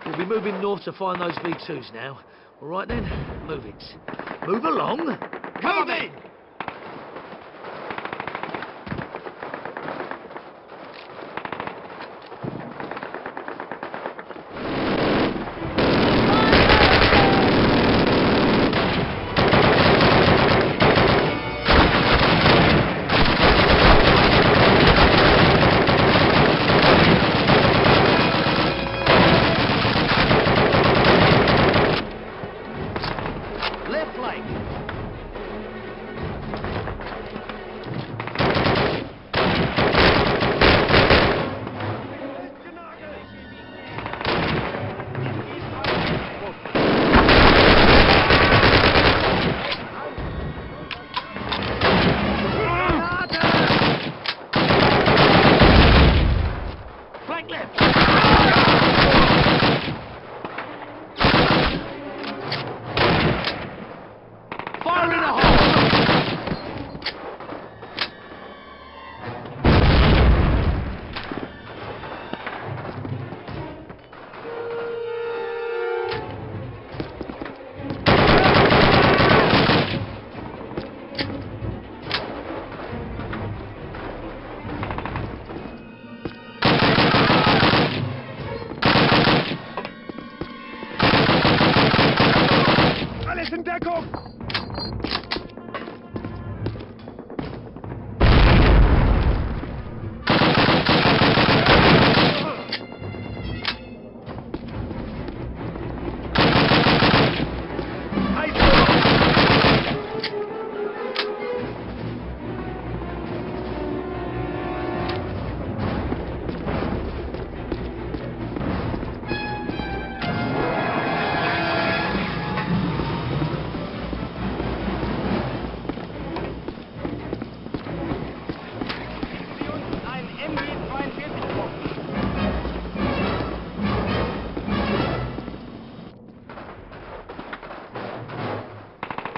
We'll be moving north to find those V2s now. All right then, move it. Move along. Come in!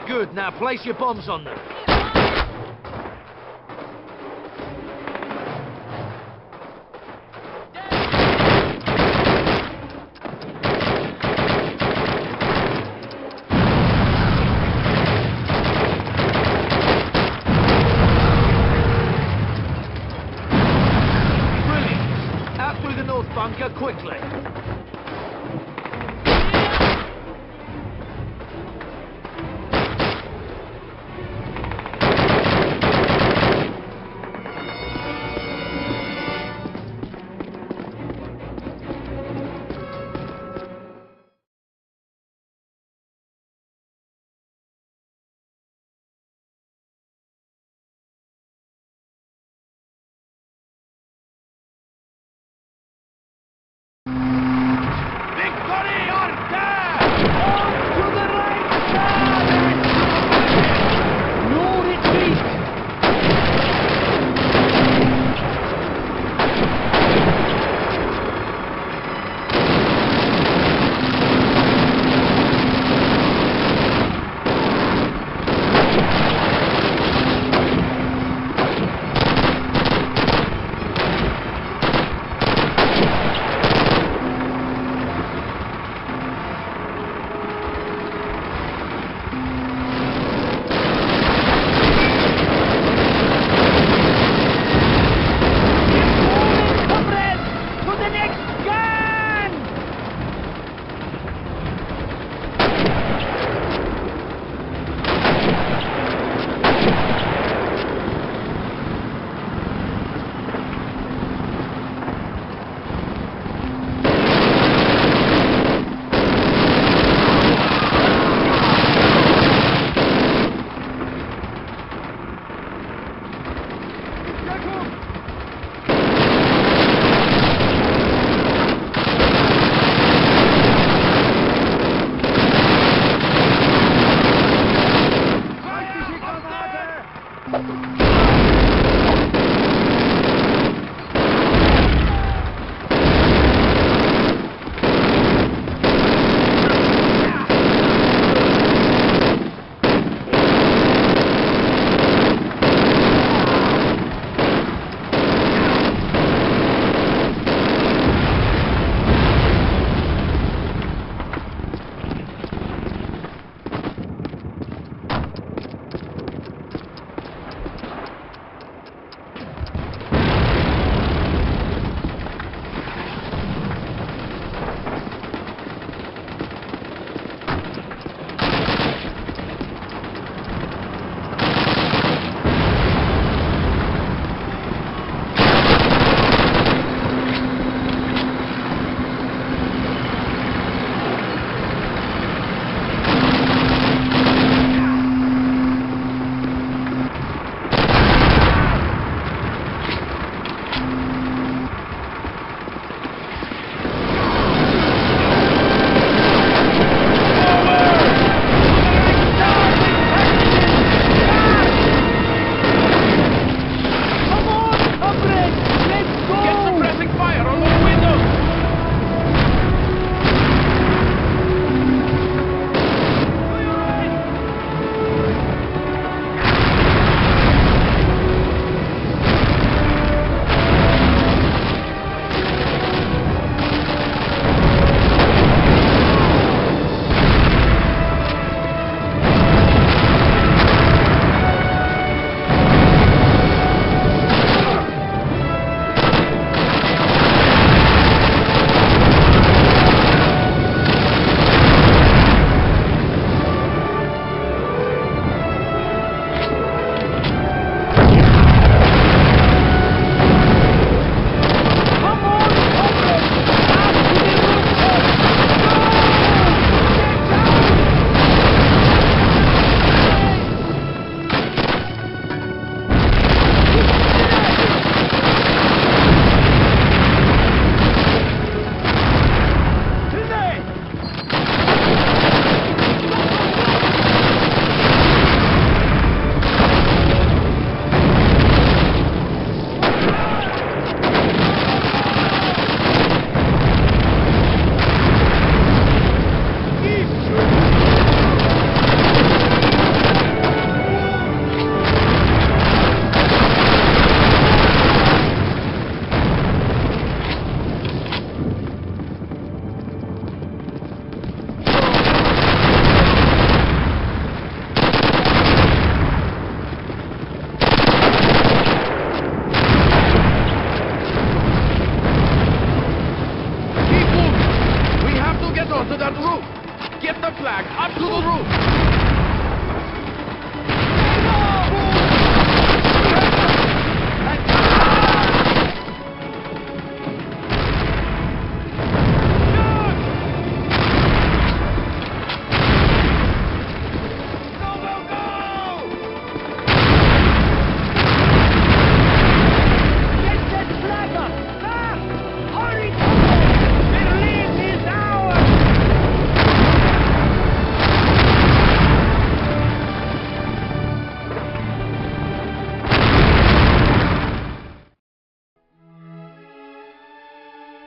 Good, now place your bombs on them. Brilliant. Out through the north bunker quickly.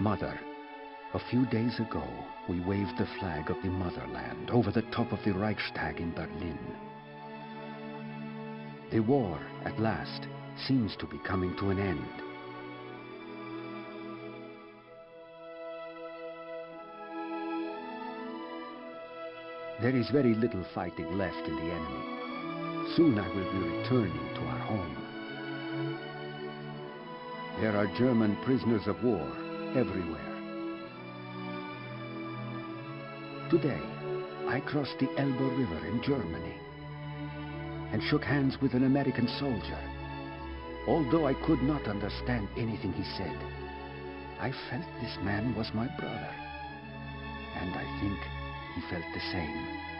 Mother, a few days ago, we waved the flag of the motherland over the top of the Reichstag in Berlin. The war, at last, seems to be coming to an end. There is very little fighting left in the enemy. Soon I will be returning to our home. There are German prisoners of war everywhere. Today, I crossed the Elbe River in Germany and shook hands with an American soldier. Although I could not understand anything he said, I felt this man was my brother, and I think he felt the same.